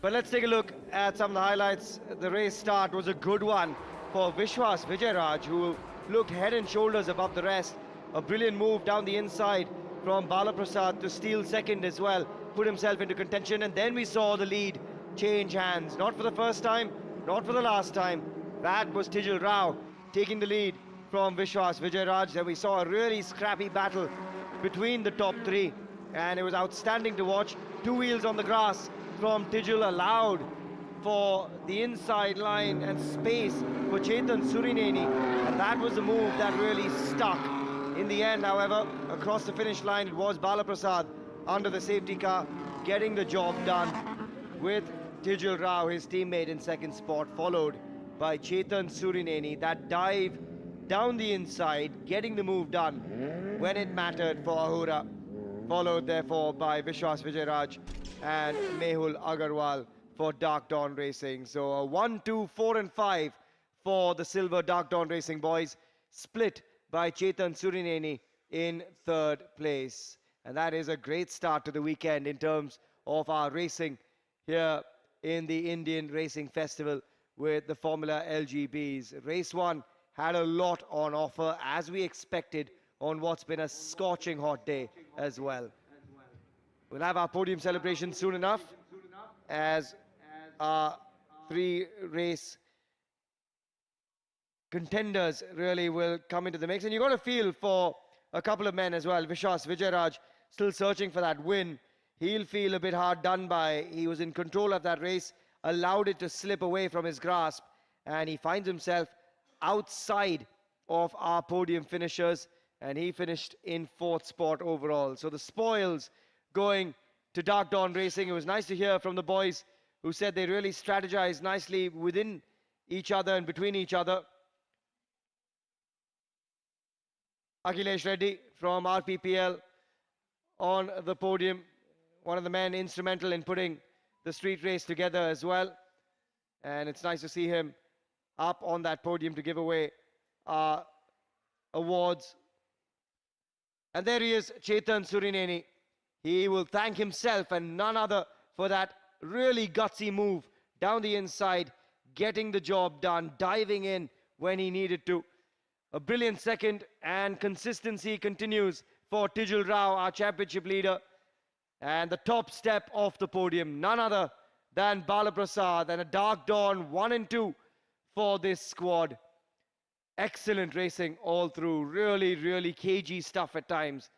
But let's take a look at some of the highlights. The race start was a good one for Vishwas Vijay, who looked head and shoulders above the rest. A brilliant move down the inside from Bala Prasad to steal 2nd as well, put himself into contention, and then we saw the lead change hands. Not for the first time, not for the last time. That was Tijul Rao taking the lead from Vishwas Vijay. Then we saw a really scrappy battle between the top 3, and it was outstanding to watch. 2 wheels on the grass from Tijul allowed for the inside line and space for Chetan Surineni, and that was the move that really stuck. In the end, however, across the finish line, it was Bala Prasad under the safety car getting the job done, with Tijul Rao, his teammate, in 2nd spot, followed by Chetan Surineni. That dive down the inside, getting the move done when it mattered for Ahura, followed therefore by Vishwas Vijay and Mehul Agarwal for Dark Dawn Racing. So a 1, 2, 4 and 5 for the silver Dark Dawn Racing boys, split by Chetan Surineni in 3rd place. And that is a great start to the weekend in terms of our racing here in the Indian Racing Festival with the Formula LGBs. Race 1 had a lot on offer, as we expected, on what's been a scorching hot day as well. We'll have our podium celebration soon enough, as our 3 race contenders really will come into the mix. And you've got to feel for a couple of men as well. Vishwas Vijayaraj still searching for that win. He'll feel a bit hard done by. He was in control of that race, allowed it to slip away from his grasp, and he finds himself outside of our podium finishers, and he finished in 4th spot overall. So the spoils going to Dark Dawn Racing. It was nice to hear from the boys who said they really strategized nicely within each other and between each other. Akhilesh Reddy from RPPL on the podium, one of the men instrumental in putting the street race together as well. And it's nice to see him up on that podium to give away our awards. And there he is, Chetan Surineni. He will thank himself and none other for that really gutsy move down the inside, getting the job done, diving in when he needed to. A brilliant second, and consistency continues for Tijul Rao, our championship leader. And the top step off the podium, none other than Bala Prasad, and a Dark Dawn 1 and 2 for this squad. Excellent racing all through, really cagey stuff at times.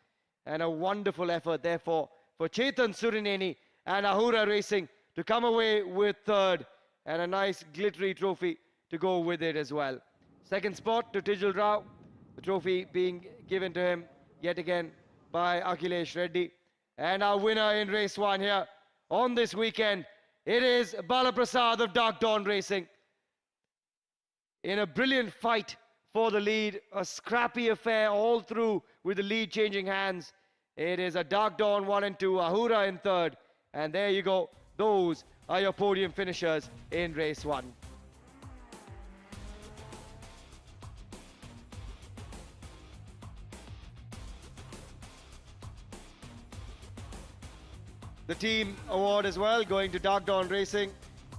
And a wonderful effort, therefore, for Chetan Surineni and Ahura Racing to come away with 3rd, and a nice glittery trophy to go with it as well. 2nd spot to Tijul Rao, the trophy being given to him yet again by Akhilesh Reddy. And our winner in race 1 here on this weekend, it is Bala Prasad of Dark Dawn Racing. In a brilliant fight for the lead, a scrappy affair all through with the lead changing hands. It is a Dark Dawn 1 and 2, Ahura in 3rd. And there you go, those are your podium finishers in race 1. The team award as well going to Dark Dawn Racing.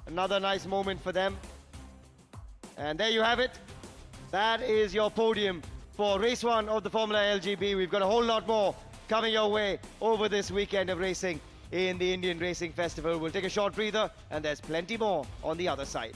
Another nice moment for them. And there you have it. That is your podium for race 1 of the Formula LGB. We've got a whole lot more coming your way over this weekend of racing in the Indian Racing Festival. We'll take a short breather, and there's plenty more on the other side.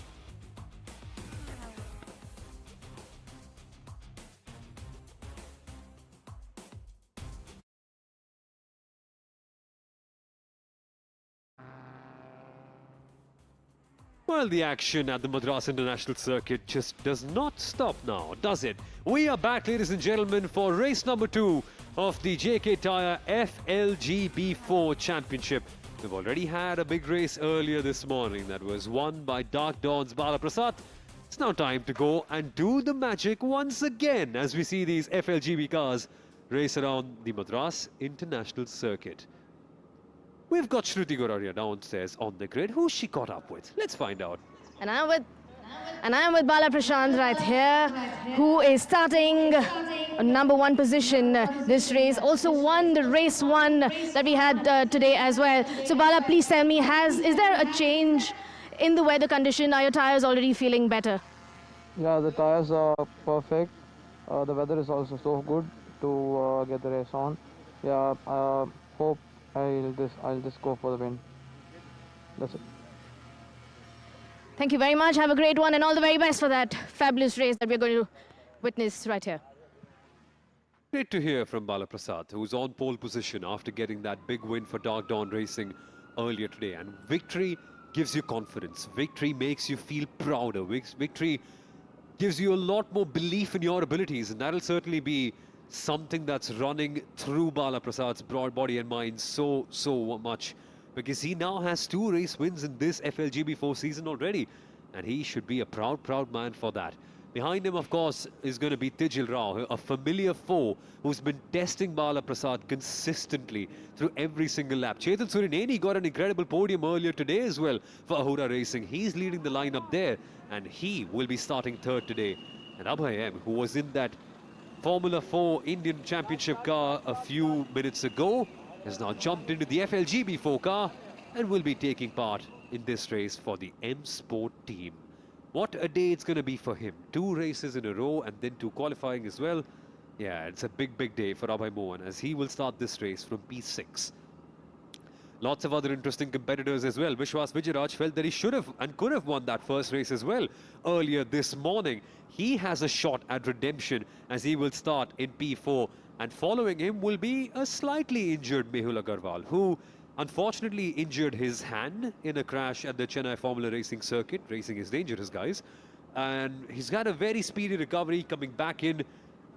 Well, the action at the Madras International Circuit just does not stop now, does it? We are back, ladies and gentlemen, for race number 2 of the JK Tyre FLGB4 Championship. We've already had a big race earlier this morning that was won by Dark Dawn's Bala Prasad. It's now time to go and do the magic once again as we see these FLGB cars race around the Madras International Circuit. We've got Shruti Goraria downstairs on the grid. Who's she caught up with? Let's find out. And I'm with Bala Prashant right here, who is starting on number 1 position this race. Also won the race 1 that we had today as well. So Bala, please tell me, is there a change in the weather condition? Are your tires already feeling better? Yeah, the tires are perfect. The weather is also so good to get the race on. Yeah, hope I'll just go for the win. That's it. Thank you very much. Have a great one and all the very best for that fabulous race that we're going to witness right here. Great to hear from Bala Prasad, who's on pole position after getting that big win for Dark Dawn Racing earlier today. And victory gives you confidence. Victory makes you feel prouder. Victory gives you a lot more belief in your abilities, and that'll certainly be something that's running through Bala Prasad's broad body and mind so much, because he now has 2 race wins in this FLGB4 season already, and he should be a proud man for that. Behind him, of course, is going to be Tijul Rao, a familiar foe who's been testing Bala Prasad consistently through every single lap. Chetan Surineni got an incredible podium earlier today as well for Ahura Racing. He's leading the lineup there, and he will be starting 3rd today. And Abhay M, who was in that Formula 4 Indian Championship car a few minutes ago, has now jumped into the FLGB4 car and will be taking part in this race for the M Sport team. What a day it's going to be for him. 2 races in a row and then 2 qualifying as well. Yeah, it's a big, big day for Abhay Mohan as he will start this race from P6. Lots of other interesting competitors as well. Vishwas Vijayaraj felt that he should have and could have won that first race as well earlier this morning. He has a shot at redemption as he will start in P4. And following him will be a slightly injured Mehul Agarwal, who unfortunately injured his hand in a crash at the Chennai Formula Racing Circuit. Racing is dangerous, guys. And he's got a very speedy recovery coming back in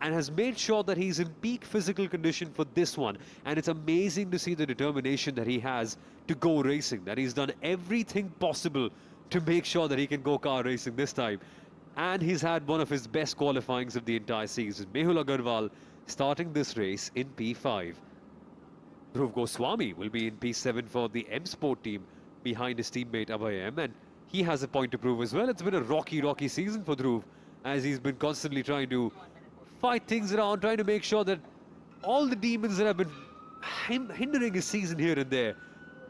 and has made sure that he's in peak physical condition for this one. And it's amazing to see the determination that he has to go racing, that he's done everything possible to make sure that he can go car racing this time. And he's had one of his best qualifyings of the entire season. Mehul Agarwal starting this race in P5. Dhruv Goswami will be in P7 for the M Sport team behind his teammate Abhay M, and he has a point to prove as well. It's been a rocky season for Dhruv as he's been constantly trying to fight things around, trying to make sure that all the demons that have been hindering his season here and there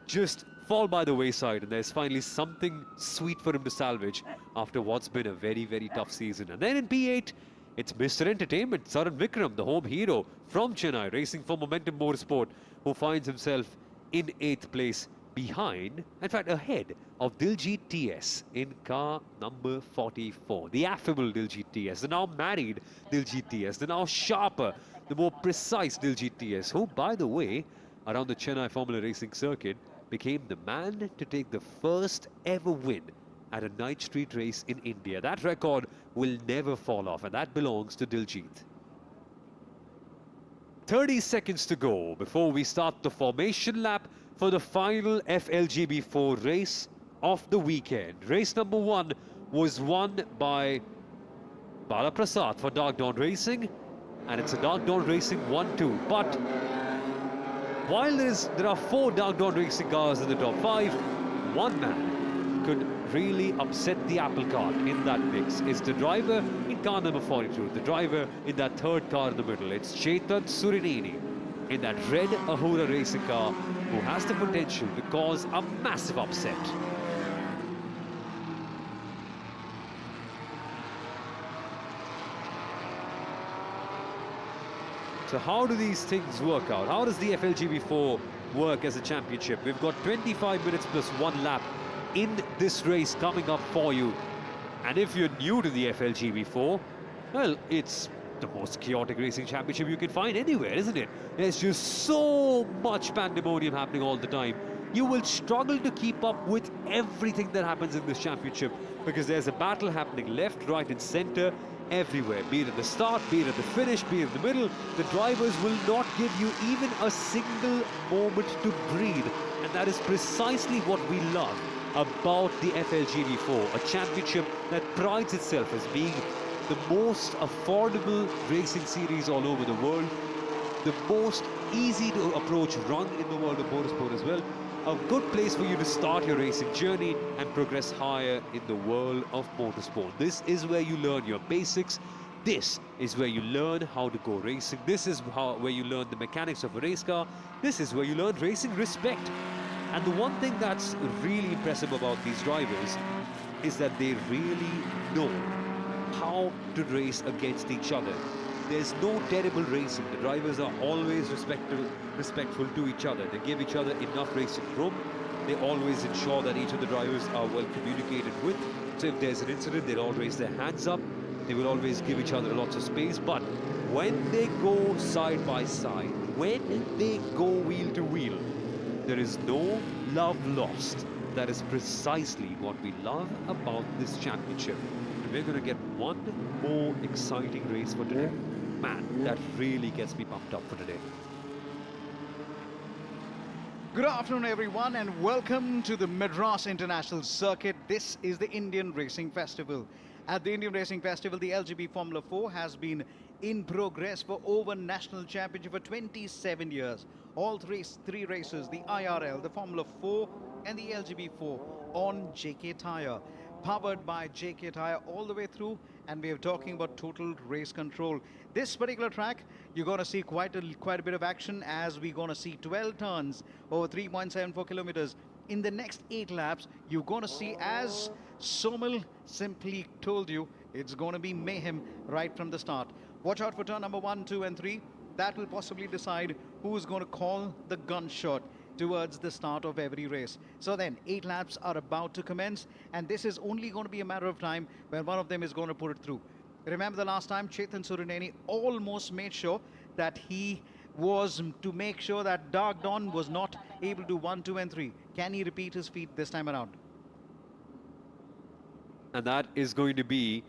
just fall by the wayside, and there's finally something sweet for him to salvage after what's been a very tough season. And then in P8, it's Mr. Entertainment, Saran Vikram, the home hero from Chennai, racing for Momentum Motorsport, who finds himself in 8th place behind, in fact ahead of Diljit TS in car number 44. The affable Diljit TS, the now married Diljit TS, the now sharper, the more precise Diljit TS, who, by the way, around the Chennai Formula Racing Circuit, became the man to take the first ever win at a night street race in India. That record will never fall off, and that belongs to Diljit. 30 seconds to go before we start the formation lap for the final FLGB4 race of the weekend. Race number 1 was won by Bala Prasad for Dark Dawn Racing, and it's a Dark Dawn Racing 1-2. But while there are 4 Dark Dawn Racing cars in the top 5, one man could really upset the apple cart in that mix. Is the driver in car number 42, the driver in that 3rd car in the middle. It's Chetan Surineni in that red Ahura racing car, who has the potential to cause a massive upset. So how do these things work out? How does the FLGB4 work as a championship? We've got 25 minutes plus 1 lap in this race coming up for you. And if you're new to the FLGB4, well, it's the most chaotic racing championship you can find anywhere, isn't it? There's just so much pandemonium happening all the time. You will struggle to keep up with everything that happens in this championship because there's a battle happening left, right and center everywhere. Be it at the start, be it at the finish, be it in the middle. The drivers will not give you even a single moment to breathe. And that is precisely what we love about the FLGB4, a championship that prides itself as being the most affordable racing series all over the world, the most easy to approach run in the world of motorsport as well, a good place for you to start your racing journey and progress higher in the world of motorsport. This is where you learn your basics. This is where you learn how to go racing. This is where you learn the mechanics of a race car. This is where you learn racing respect. And the one thing that's really impressive about these drivers is that they really know how to race against each other. There's no terrible racing. The drivers are always respectful to each other. They give each other enough racing room. They always ensure that each of the drivers are well communicated with. So if there's an incident, they'll all raise their hands up. They will always give each other lots of space. But when they go side by side, when they go wheel to wheel, there is no love lost. That is precisely what we love about this championship. And we're going to get one more exciting race for today. Man, that really gets me pumped up for today. Good afternoon, everyone, and welcome to the Madras International Circuit. This is the Indian Racing Festival. At the Indian Racing Festival, the LGB Formula 4 has been in progress for over national championship for 27 years. All three races, the IRL, the Formula 4 and the LGB4 on JK Tyre. Powered by JK Tyre all the way through, and we are talking about total race control. This particular track, you're going to see quite a bit of action as we're going to see 12 turns over 3.74 kilometers. in the next 8 laps, you're going to see, as Somil simply told you, it's going to be mayhem right from the start. Watch out for turn number 1, 2 and 3. That will possibly decide who's going to call the gunshot towards the start of every race. So then 8 laps are about to commence, and this is only going to be a matter of time when one of them is going to put it through. Remember the last time Chetan Surineni almost made sure that he was to make sure that Dark Dawn was not able to 1, 2 and 3. Can he repeat his feat this time around? And that is going to be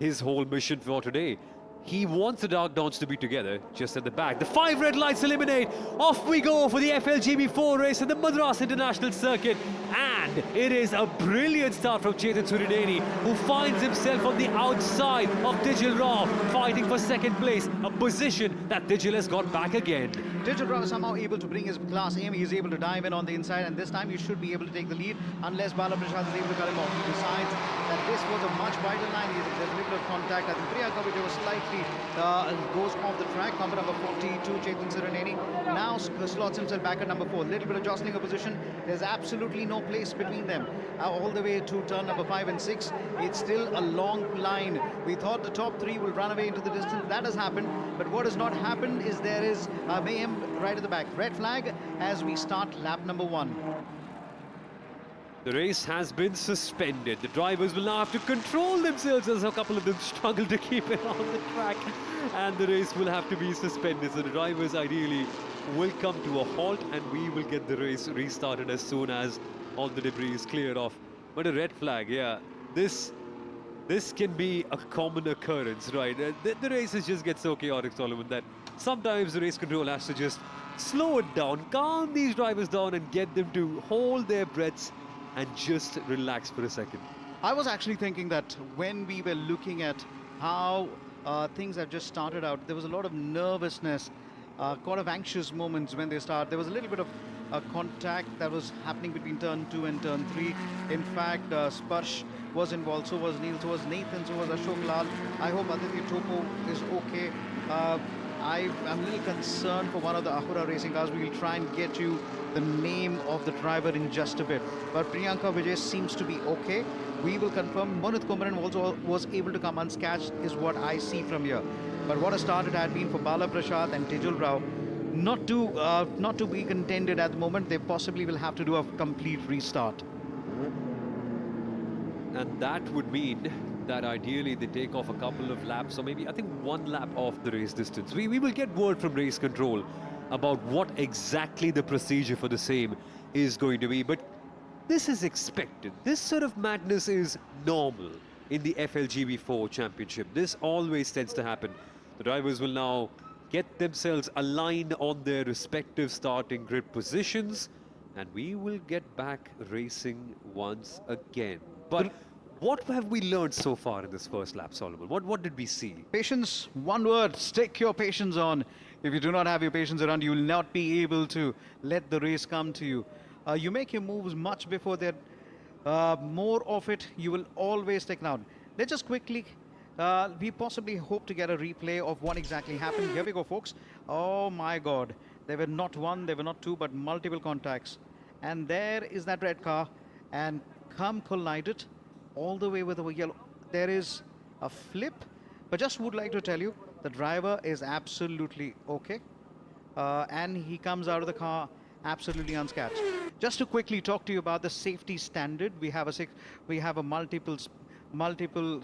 his whole mission for today. He wants the Dark Dawns to be together just at the back. The 5 red lights eliminate. Off we go for the FLGB4 race at the Madras International Circuit. And it is a brilliant start from Chetan Surineni, who finds himself on the outside of Tijal Rao, fighting for second place, a position that Tijal has got back again. Tijal Rao is somehow able to bring his class aim. He's able to dive in on the inside, and this time he should be able to take the lead unless Bala Prasad is able to cut him off. He decides that this was a much wider line. There's a little bit of contact. I think Priyanka Vijay was slightly goes off the track. Number 42, Chetan Surineni, now slots himself back at number 4. Little bit of jostling of position. There's absolutely no place between them. All the way to turn number 5 and 6. It's still a long line. We thought the top 3 will run away into the distance. That has happened. But what has not happened is there is mayhem right at the back. Red flag as we start lap number 1. The race has been suspended. The drivers will now have to control themselves as a couple of them struggle to keep it on the track. And the race will have to be suspended. So the drivers ideally will come to a halt, and we will get the race restarted as soon as all the debris is cleared off. But a red flag, yeah. This can be a common occurrence, right? The races just get so chaotic, Solomon, that sometimes the race control has to just slow it down, calm these drivers down, and get them to hold their breaths and just relax for a second. I was actually thinking that when we were looking at how things have just started out, there was a lot of nervousness, kind of anxious moments when they start. There was a little bit of contact that was happening between turn 2 and turn 3. In fact, Sparsh was involved, so was Neil, so was Nathan, so was Ashok Lal. I hope Aditya Topo is okay. I'm a little concerned for one of the Ahura racing cars. We will try and get you the name of the driver in just a bit. But Priyanka Vijay seems to be okay. We will confirm. Monit Kumaran also was able to come unscathed, is what I see from here. But what a start it had been for Bala Prasad and Tijal Rao. Not to be contended at the moment. They possibly will have to do a complete restart. And that would mean that ideally they take off a couple of laps, or maybe I think 1 lap off the race distance. We will get word from race control about what exactly the procedure for the same is going to be, but this is expected. This sort of madness is normal in the FLGB4 championship. This always tends to happen. The drivers will now get themselves aligned on their respective starting grid positions, and we will get back racing once again. But what have we learned so far in this first lap, Solomon? What did we see? Patience, one word, stick your patience on. If you do not have your patience around, you will not be able to let the race come to you. You make your moves much before that. More of it, you will always take down. Let's just quickly, we possibly hope to get a replay of what exactly happened. Here we go, folks. Oh my God. There were not 1, there were not 2, but multiple contacts. And there is that red car, and come collided all the way with the yellow. There is a flip, but just would like to tell you, the driver is absolutely okay. And he comes out of the car absolutely unscathed. Just to quickly talk to you about the safety standard, we have a multiple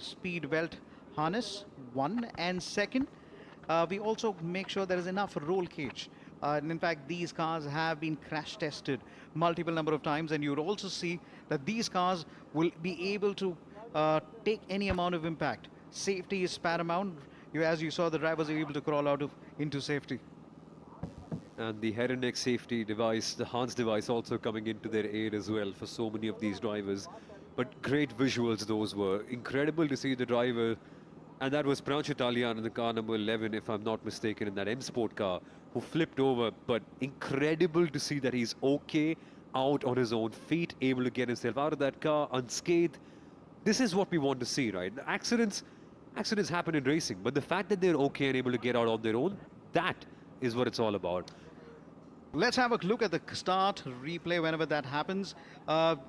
speed belt harness, 1, and 2nd, we also make sure there is enough roll cage. And in fact, these cars have been crash tested multiple number of times, and you'll also see that these cars will be able to take any amount of impact. Safety is paramount. As you saw, the drivers are able to crawl out into safety. And the head and neck safety device, the Hans device, also coming into their aid as well for so many of these drivers. But great visuals those were. Incredible to see the driver, and that was Pranch Italian in the car number 11, if I'm not mistaken, in that M Sport car, who flipped over. But incredible to see that he's okay, out on his own feet, able to get himself out of that car unscathed. This is what we want to see, right? Accidents happen in racing, but the fact that they're okay and able to get out on their own, that is what it's all about. Let's have a look at the start replay whenever that happens.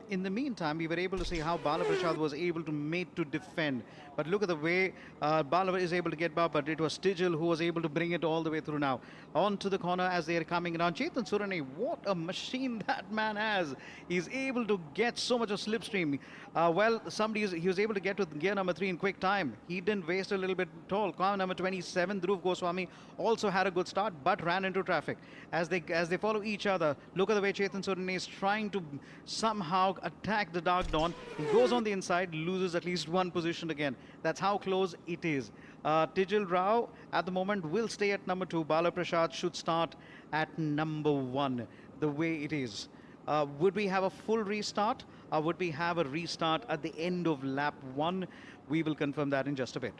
In the meantime, we were able to see how Bala Prasad was able to mate to defend. But look at the way Bala is able to get by, but it was Tijal who was able to bring it all the way through now. Onto the corner as they are coming around. Chetan Surane, what a machine that man has. He's able to get so much of slipstream. He was able to get to gear number 3 in quick time. He didn't waste a little bit at all. Car number 27, Dhruv Goswami, also had a good start, but ran into traffic. As they follow each other, look at the way Chetan Surane is trying to somehow attack the Dark Dawn. He goes on the inside, loses at least one position again. That's how close it is. Tijal Rao at the moment will stay at number 2. Bala Prasad should start at number 1, the way it is. Would we have a full restart, or would we have a restart at the end of lap 1? We will confirm that in just a bit.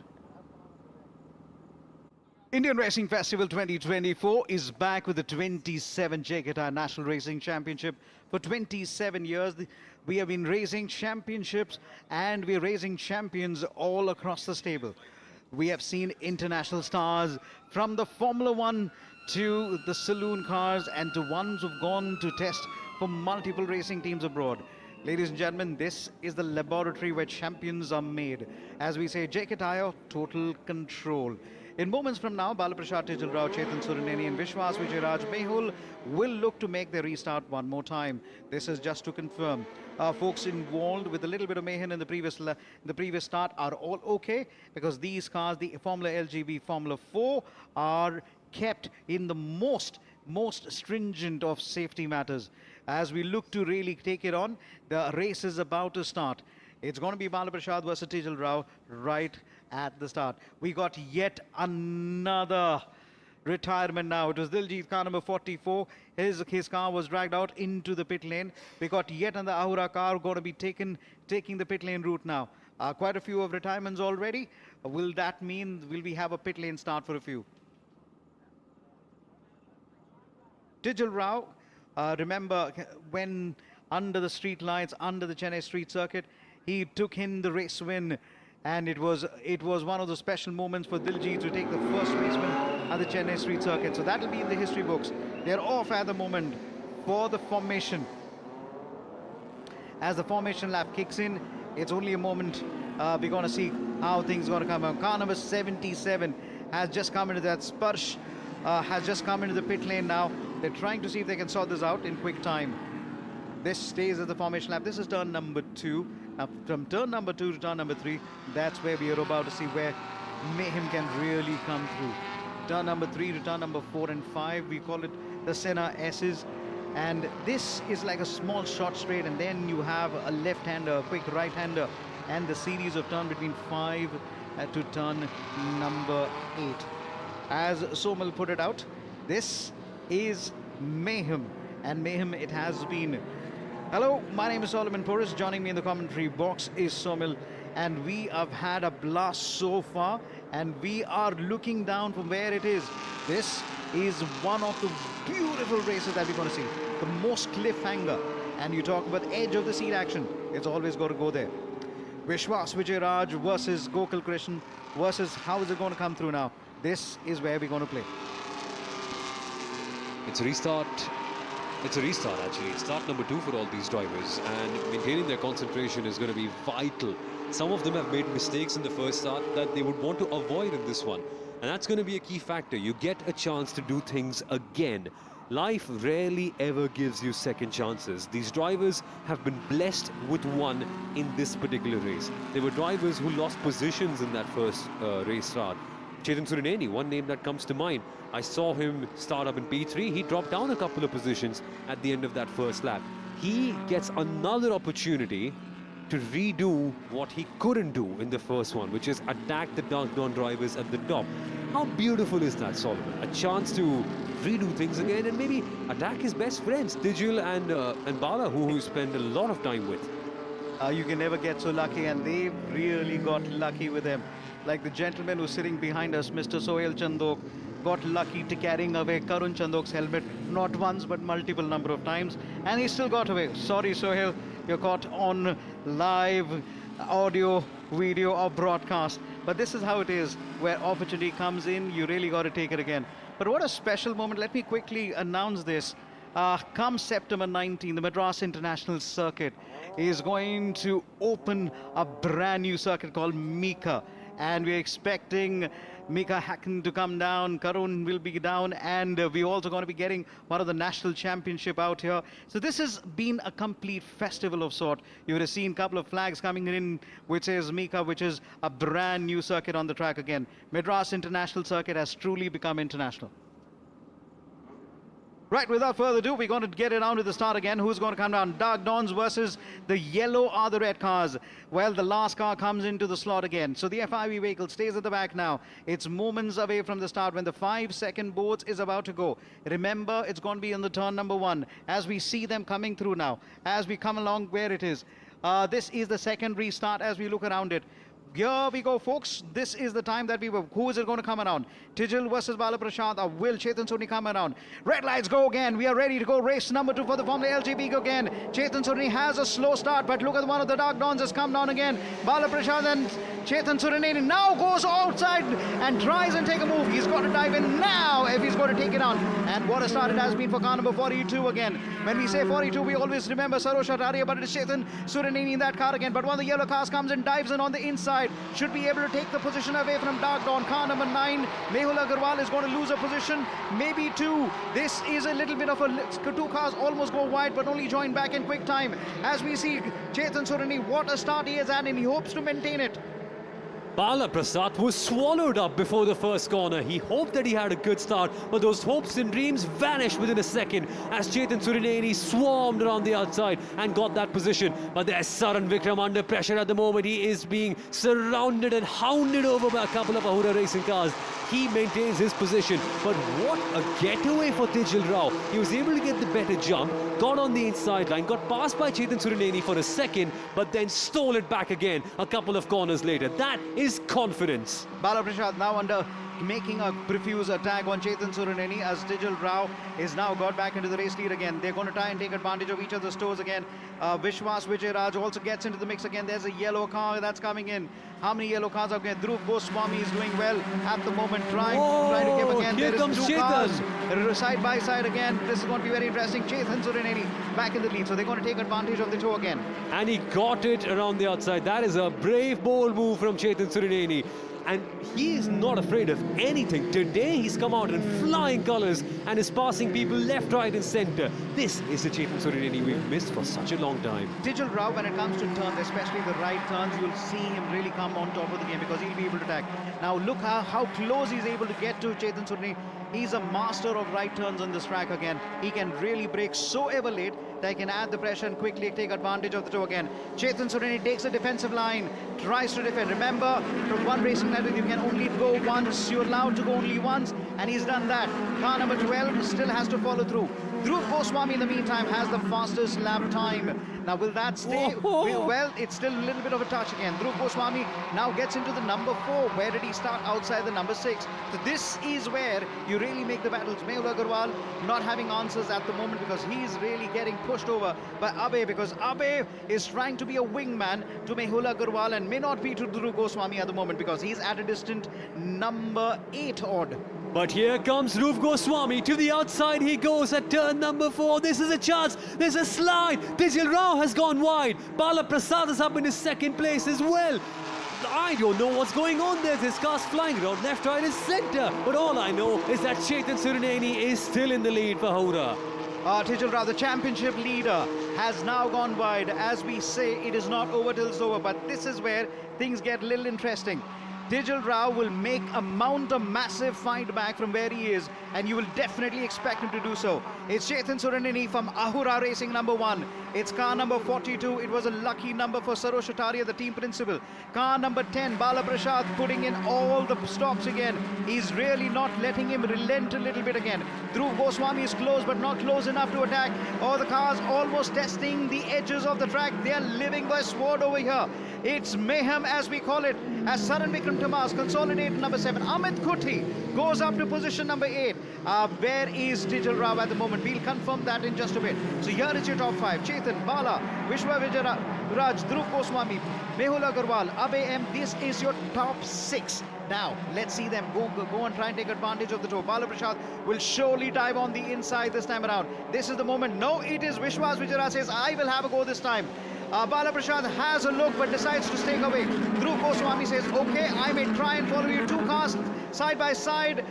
Indian Racing Festival 2024 is back with the 27 JK Tyre National Racing Championship. For 27 years, we have been racing championships and we're raising champions all across the stable. We have seen international stars from the Formula One to the saloon cars and to ones who've gone to test for multiple racing teams abroad. Ladies and gentlemen, this is the laboratory where champions are made. As we say, JK Tyre, total control. In moments from now, Bala Prasad, Tijal Rao, Chetan Suraneni and Vishwas Vijayaraj Mehul will look to make their restart one more time. This is just to confirm. Folks involved with a little bit of mayhem in the previous start are all okay, because these cars, the Formula LGB, Formula 4, are kept in the most stringent of safety matters. As we look to really take it on, the race is about to start. It's going to be Bala Prasad versus Tijal Rao right at the start. We got yet another retirement now. It was Diljit car number 44. His car was dragged out into the pit lane. We got yet another Ahura car going to be taking the pit lane route now. Quite a few of retirements already. Will that mean will we have a pit lane start for a few? Tijal Rao, remember when under the street lights, under the Chennai street circuit, he took in the race win. And it was one of the special moments for Diljit to take the first race win at the Chennai street circuit. So that will be in the history books. They're off at the moment for the formation. As the formation lap kicks in, it's only a moment. We're going to see how things are going to come out. Car number 77 has just come into that Sparsh, has just come into the pit lane now. They're trying to see if they can sort this out in quick time. This stays at the formation lap. This is turn number 2. Now, from turn number 2 to turn number 3, that's where we are about to see where mayhem can really come through. Turn number 3 to turn number 4 and 5, we call it the Senna S's. And this is like a small short straight, and then you have a left-hander, a quick right-hander, and the series of turn between 5 to turn number 8. As Somal put it out, this is mayhem, and mayhem it has been. Hello, my name is Solomon Porras. Joining me in the commentary box is Somil, and we have had a blast so far, and we are looking down from where it is. This is one of the beautiful races that we're going to see. The most cliffhanger, and you talk about edge of the seat action, it's always got to go there. Vishwas Vijayaraj versus Gokul Krishnan versus how is it going to come through now? This is where we're going to play. It's a restart. It's a restart, actually. Start number 2 for all these drivers, and maintaining their concentration is going to be vital. Some of them have made mistakes in the first start that they would want to avoid in this one, and that's going to be a key factor. You get a chance to do things again. Life rarely ever gives you second chances. These drivers have been blessed with one in this particular race. There were drivers who lost positions in that first race start. Chetan Suraneni, one name that comes to mind. I saw him start up in P3. He dropped down a couple of positions at the end of that first lap. He gets another opportunity to redo what he couldn't do in the first one, which is attack the Dark Dawn drivers at the top. How beautiful is that, Solomon? A chance to redo things again and maybe attack his best friends, Tijal and Bala, who he spent a lot of time with. You can never get so lucky, and they really got lucky with him. Like the gentleman who's sitting behind us, Mr. Sohail Chandok, got lucky to carrying away Karun Chandok's helmet, not once but multiple number of times, and he still got away. Sorry, Sohail, you're caught on live audio, video or broadcast. But this is how it is, where opportunity comes in, you really got to take it again. But what a special moment. Let me quickly announce this. Come September 19, the Madras International Circuit is going to open a brand new circuit called Mika. And we're expecting Mika Hacken to come down, Karun will be down, and we're also going to be getting one of the national championship out here. So this has been a complete festival of sort. You would have seen a couple of flags coming in, which is Mika, which is a brand new circuit on the track again. Madras International Circuit has truly become international. Right, without further ado, we're going to get it down to the start again. Who's going to come down? Dark Dawns versus the yellow are the red cars. Well, the last car comes into the slot again. So the FIV vehicle stays at the back now. It's moments away from the start when the 5-second boards is about to go. Remember, it's going to be in the turn number 1. As we see them coming through now, as we come along where it is. This is the second restart as we look around it. Here we go, folks. This is the time that we were. Who is it going to come around? Tijal versus Bala Prashad, or will Chetan Surni come around? Red lights go again. We are ready to go. Race number 2 for the Formula LGB go again. Chetan Surni has a slow start, but look at one of the Dark Dawns has come down again. Bala Prashad and Chetan Surni now goes outside and tries and take a move. He's got to dive in now if he's going to take it on. And what a start it has been for car number 42 again. When we say 42, we always remember Saroj Ataria, but it is Chetan Surni in that car again. But one of the yellow cars comes and dives in on the inside. Should be able to take the position away from Dark Dawn. Car number 9, Mehul Agarwal is going to lose a position, maybe 2. This is a little bit of a 2 cars almost go wide, but only join back in quick time. As we see Chetan Surani, what a start he has had, and he hopes to maintain it. Bala Prasad was swallowed up before the first corner. He hoped that he had a good start, but those hopes and dreams vanished within a second as Chetan Surineni swarmed around the outside and got that position. But there's Saran Vikram under pressure at the moment. He is being surrounded and hounded over by a couple of Ahura racing cars. He maintains his position, but what a getaway for Tijal Rao. He was able to get the better jump, got on the inside line, got passed by Chetan Surineni for a second, but then stole it back again a couple of corners later. That is confidence. Bala Prashad now under making a profuse attack on Chetan Surineni as Tijal Rao is now got back into the race lead again. They're going to try and take advantage of each other's toes again. Vishwas Vijay also gets into the mix again. There's a yellow car that's coming in. How many yellow cars are going? Dhruv Goswami is doing well at the moment, trying to give again. Here comes two Chetan. cars side by side again. This is going to be very interesting. Chetan Surineni back in the lead, so they're going to take advantage of the toe again. And he got it around the outside. That is a brave, bold move from Chetan Surineni. And he is not afraid of anything. Today he's come out in flying colours and is passing people left, right and centre. This is the Chetan Surineni we've missed for such a long time. Tijal Rao, when it comes to turns, especially the right turns, you'll see him really come on top of the game because he'll be able to attack. Now look how close he's able to get to Chetan Surineni. He's a master of right turns on this track again. He can really brake so ever late that he can add the pressure and quickly take advantage of the toe again. Chetan Surineni takes a defensive line, tries to defend. Remember, from one racing line, you can only go once. You're allowed to go only once, and he's done that. Car number 12 still has to follow through. Dhruv Goswami, in the meantime, has the fastest lap time. Now, will that stay? Well, it's still a little bit of a touch again. Dhruv Goswami now gets into the number 4. Where did he start? Outside the number 6. So this is where you really make the battles. Mehul Agarwal not having answers at the moment because he's really getting pushed over by Abe, because Abe is trying to be a wingman to Mehul Agarwal and may not be to Dhruv Goswami at the moment because he's at a distant number 8 odd. But here comes Dhruv Goswami. To the outside he goes at turn number 4. This is a chance. There's a slide. Tijal Rao has gone wide. Bala Prasad is up in his second place as well. I don't know what's going on there. This car's flying around left, right and centre. But all I know is that Chetan Surineni is still in the lead for Howrah. Tijal Rao, the championship leader, has now gone wide. As we say, it is not over till it's over. But this is where things get a little interesting. Tijal Rao will mount a massive fight back from where he is, and you will definitely expect him to do so. It's Chetan Surineni from Ahura Racing number 1. It's car number 42. It was a lucky number for Saroj Ataria, the team principal. Car number 10, Bala Prashad, putting in all the stops again. He's really not letting him relent a little bit again. Dhruv Goswami is close, but not close enough to attack. All the cars almost testing the edges of the track. They are living by sword over here. It's mayhem, as we call it, as Saran Vikram Tamas consolidated number 7. Amit Kuthi goes up to position number 8. Where is Tijal Rao at the moment? We'll confirm that in just a bit. So here is your top 5. Chetan, Bala, Vishwa Vijay, Raj, Dhruv Goswami, Mehul Agarwal, Abhay M. This is your top 6. Now, let's see them go and try and take advantage of the toe. Bala Prasad will surely dive on the inside this time around. This is the moment. No, it is Vishwas Vijayaraj says, I will have a go this time. Bala Prasad has a look but decides to stay away. Dhruv Goswami says, okay, I may try and follow you. 2 cars side by side.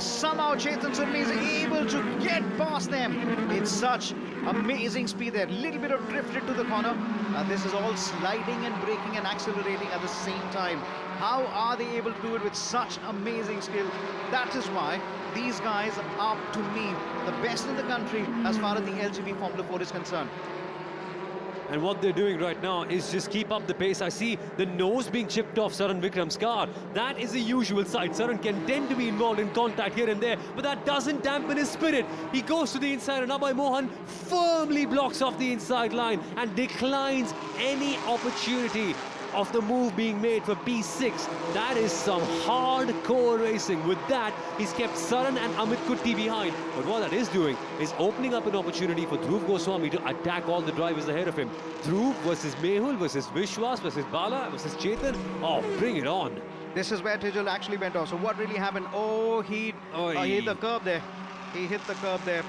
Somehow Chetan Surni is able to get past them. It's such amazing speed there. Little bit of drift into the corner. This is all sliding and braking and accelerating at the same time. How are they able to do it with such amazing skill? That is why these guys are, to me, the best in the country as far as the LGB Formula 4 is concerned. And what they're doing right now is just keep up the pace. I see the nose being chipped off Saran Vikram's car. That is the usual sight. Saran can tend to be involved in contact here and there, but that doesn't dampen his spirit. He goes to the inside and Abhay Mohan firmly blocks off the inside line and declines any opportunity of the move being made for P6. That is some hardcore racing. With that, he's kept Saran and Amit Kutti behind. But what that is doing is opening up an opportunity for Dhruv Goswami to attack all the drivers ahead of him. Dhruv versus Mehul versus Vishwas versus Bala versus Chetan. Oh, bring it on. This is where Tijal actually went off. So what really happened? Oh, he hit the curb there. He hit the curb there.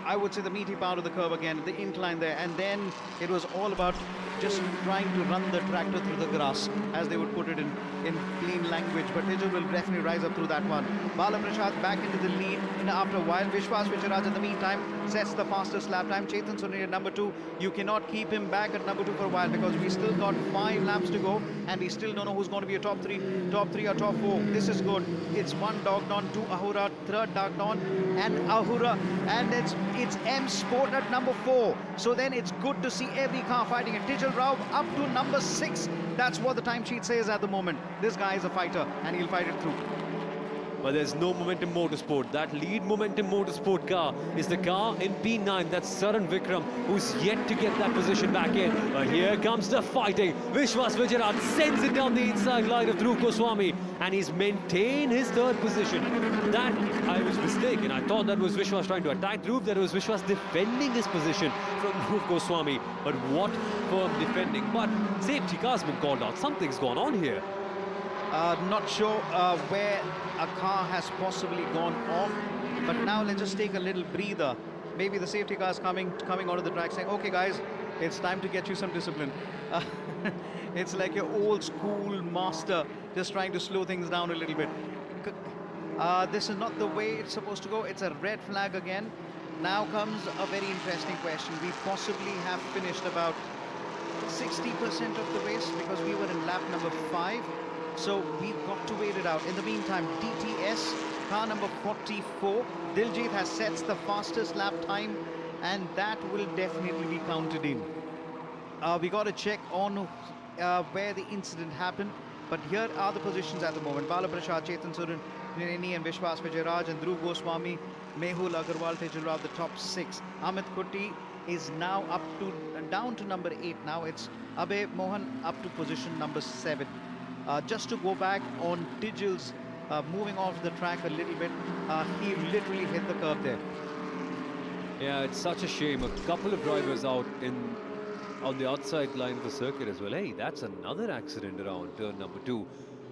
I would say the meaty part of the curve again, the incline there, and then it was all about just trying to run the tractor through the grass, as they would put it in plain language. But Tejal will definitely rise up through that one. Bala Prasad back into the lead after a while. Vishwas Vijayaraj in the meantime sets the fastest lap time. Chetan Surni at number 2. You cannot keep him back at number 2 for a while because we still got 5 laps to go and we still don't know who's going to be a top 3 or top 4. This is good. It's 1 Dogdon, 2 Ahura, 3rd Dogdon and Ahura, and it's M Sport at number 4. So then it's good to see every car fighting it. Tijal Rao up to number 6. That's what the timesheet says at the moment. This guy is a fighter and he'll fight it through. But there's no Momentum Motorsport. That lead Momentum Motorsport car is the car in P9. That's Saran Vikram, who's yet to get that position back in. But here comes the fighting. Vishwas Vijayaraj sends it down the inside line of Dhruv Goswami, and he's maintained his 3rd position. That, I was mistaken. I thought that was Vishwas trying to attack Dhruv. That was Vishwas defending his position from Dhruv Goswami. But what firm defending. But safety car's been called out. Something's gone on here. Not sure where a car has possibly gone off, but now let's just take a little breather. Maybe the safety car is coming onto the track saying, okay guys, it's time to get you some discipline. It's like your old school master just trying to slow things down a little bit. This is not the way it's supposed to go. It's a red flag again. Now comes a very interesting question. We possibly have finished about 60% of the race because we were in lap number 5. So we've got to wait it out. In the meantime, DTS, car number 44, Diljit has set the fastest lap time, and that will definitely be counted in. We got to check on where the incident happened, but here are the positions at the moment. Bala Prasad, Chetan Surni and Vishwas Vijayaraj and Dhruv Goswami, Mehul Agarwal, Tejal Rao, the top 6. Amit Kutti is now down to number 8. Now it's Abhay Mohan up to position number 7. Just to go back on Tijal's moving off the track a little bit, he literally hit the curb there. Yeah, it's such a shame. A couple of drivers out on the outside line of the circuit as well. Hey, that's another accident around turn number 2.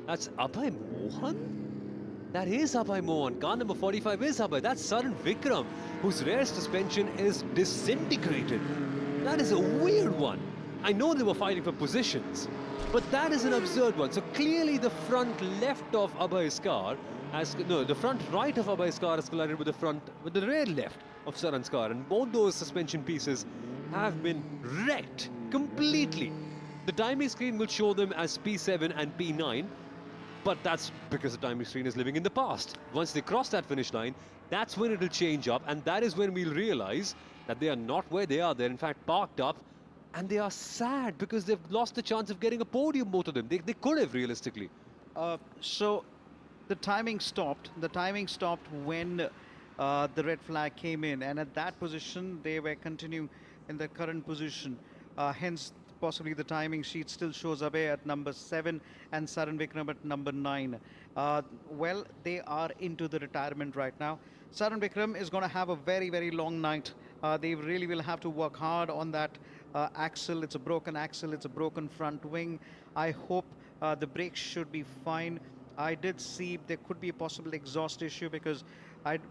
That's Abhay Mohan? That is Abhay Mohan. Car number 45 is Abhay. That's Saran Vikram, whose rear suspension is disintegrated. That is a weird one. I know they were fighting for positions, but that is an absurd one. So clearly the front left of Abhay's car the front right of Abhay's car has collided with the rear left of Saran's car, and both those suspension pieces have been wrecked completely. The timing screen will show them as P7 and P9, but that's because the timing screen is living in the past. Once they cross that finish line, that's when it'll change up, and that is when we'll realize that they are not where they are. They're in fact parked up, and they are sad because they've lost the chance of getting a podium, both of them. They could have, realistically. So the timing stopped. The timing stopped when the red flag came in, and at that position they were continuing in the current position. Hence, possibly the timing sheet still shows Abhay at number 7 and Saran Vikram at number 9. Well, they are into the retirement right now. Saran Vikram is going to have a very, very long night. They really will have to work hard on that axle. It's a broken axle. It's a broken front wing. I hope the brakes should be fine. I did see there could be a possible exhaust issue because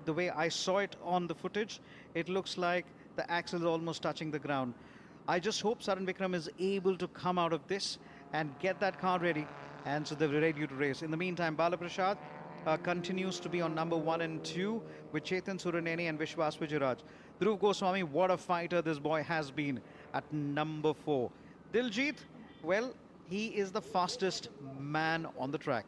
the way I saw it on the footage, it looks like the axle is almost touching the ground. I just hope Saran Vikram is able to come out of this and get that car ready, and so they're ready to race. In the meantime, Bala Prasad continues to be on number 1 and 2 with Chetan Suraneni and Vishwas Vijayaraj. Dhruv Goswami, what a fighter this boy has been at number 4. Diljit, well, he is the fastest man on the track.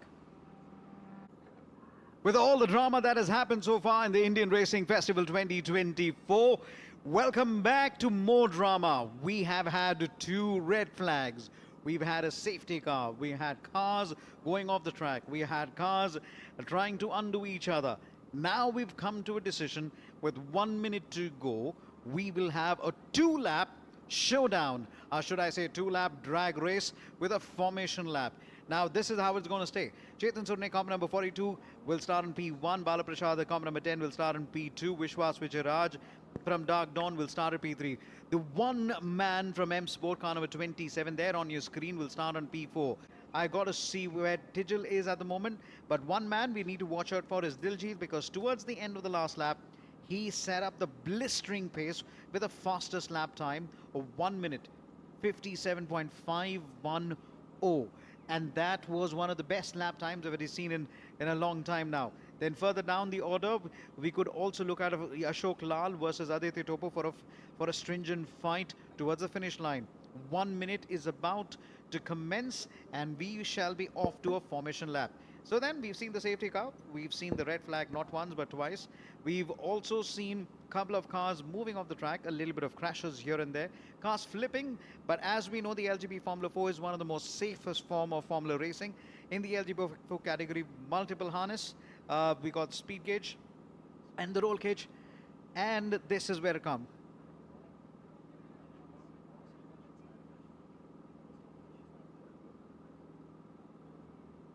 With all the drama that has happened so far in the Indian Racing Festival 2024, welcome back to more drama. We have had 2 red flags. We've had a safety car. We had cars going off the track. We had cars trying to undo each other. Now we've come to a decision with 1 minute to go. We will have a 2-lap showdown, or should I say 2-lap drag race with a formation lap. Now this is how it's going to stay. Chetan Surne, comp number 42, will start in P1. Bala Prasad, the comp number 10, will start in P2. Vishwas Vijayaraj from Dark Dawn will start at P3. The one man from M Sport, car number 27, there on your screen, will start on P4. I got to see where Tijal is at the moment, but one man we need to watch out for is Diljit, because towards the end of the last lap, he set up the blistering pace with the fastest lap time of 1 minute, 57.510. And that was one of the best lap times I've ever seen in a long time now. Then further down the order, we could also look at Ashok Lal versus Aditya Topo for a stringent fight towards the finish line. 1 minute is about to commence and we shall be off to a formation lap. So then we've seen the safety car, we've seen the red flag not once but twice. We've also seen a couple of cars moving off the track, a little bit of crashes here and there, cars flipping, but as we know, the LGB Formula 4 is one of the most safest form of Formula racing. In the LGB 4 category, multiple harness, we got speed gauge and the roll cage, and this is where it comes.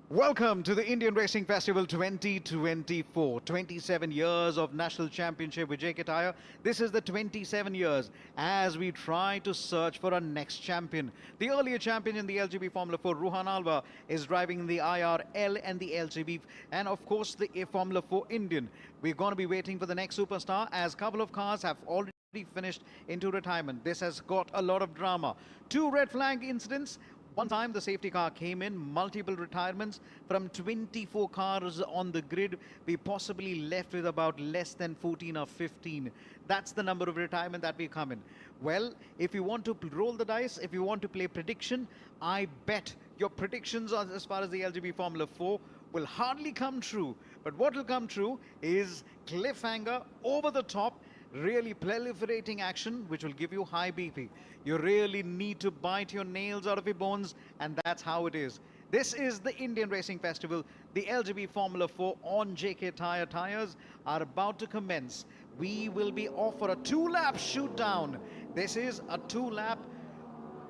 Welcome to the Indian Racing Festival 2024. 27 years of national championship with JK Tyre. This is the 27 years as we try to search for our next champion. The earlier champion in the LGB Formula 4, Ruhan Alva, is driving the IRL and the LGB, and of course the Formula 4 Indian. We're going to be waiting for the next superstar as a couple of cars have already finished into retirement. This has got a lot of drama. 2 red flag incidents. One time the safety car came in, multiple retirements from 24 cars on the grid. We possibly left with about less than 14 or 15. That's the number of retirement that we come in. Well, if you want to roll the dice, if you want to play prediction, I bet your predictions as far as the LGB Formula 4 will hardly come true. But what will come true is cliffhanger, over the top, really proliferating action, which will give you high BP. You really need to bite your nails out of your bones, and that's how it is. This is the Indian Racing Festival. The LGB Formula 4 on JK Tyre tires are about to commence. We will be off for a 2-lap shoot down. This is a 2-lap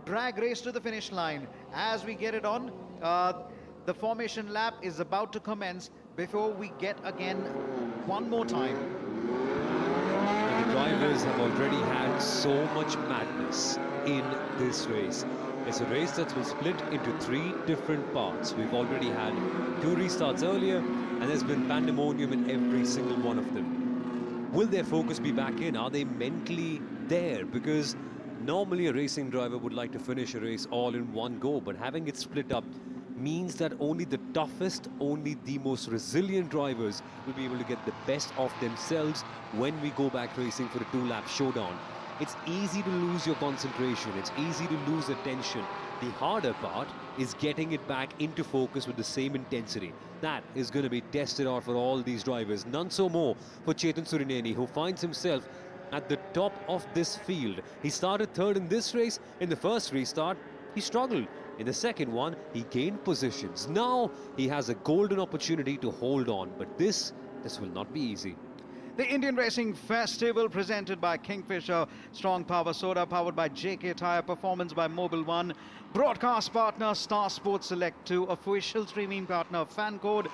drag race to the finish line. As we get it on, the formation lap is about to commence before we get again one more time. The drivers have already had so much madness in this race. It's a race that's been split into 3 different parts. We've already had 2 restarts earlier, and there's been pandemonium in every single one of them. Will their focus be back in? Are they mentally there? Because normally a racing driver would like to finish a race all in one go, but having it split up means that only the toughest, only the most resilient drivers will be able to get the best of themselves when we go back racing for a 2-lap showdown. It's easy to lose your concentration, it's easy to lose attention. The harder part is getting it back into focus with the same intensity. That is going to be tested out for all these drivers. None so more for Chetan Surineni, who finds himself at the top of this field. He started 3rd in this race. In the first restart, he struggled. In the second one, he gained positions. Now he has a golden opportunity to hold on, but this will not be easy. The Indian Racing Festival presented by Kingfisher Strong Power Soda, powered by JK Tyre, performance by Mobile One, broadcast partner Star Sports Select 2, official streaming partner FanCode,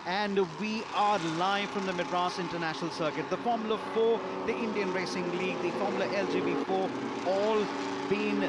and we are live from the Madras International Circuit. The Formula 4, the Indian Racing League, the Formula LGB4, all been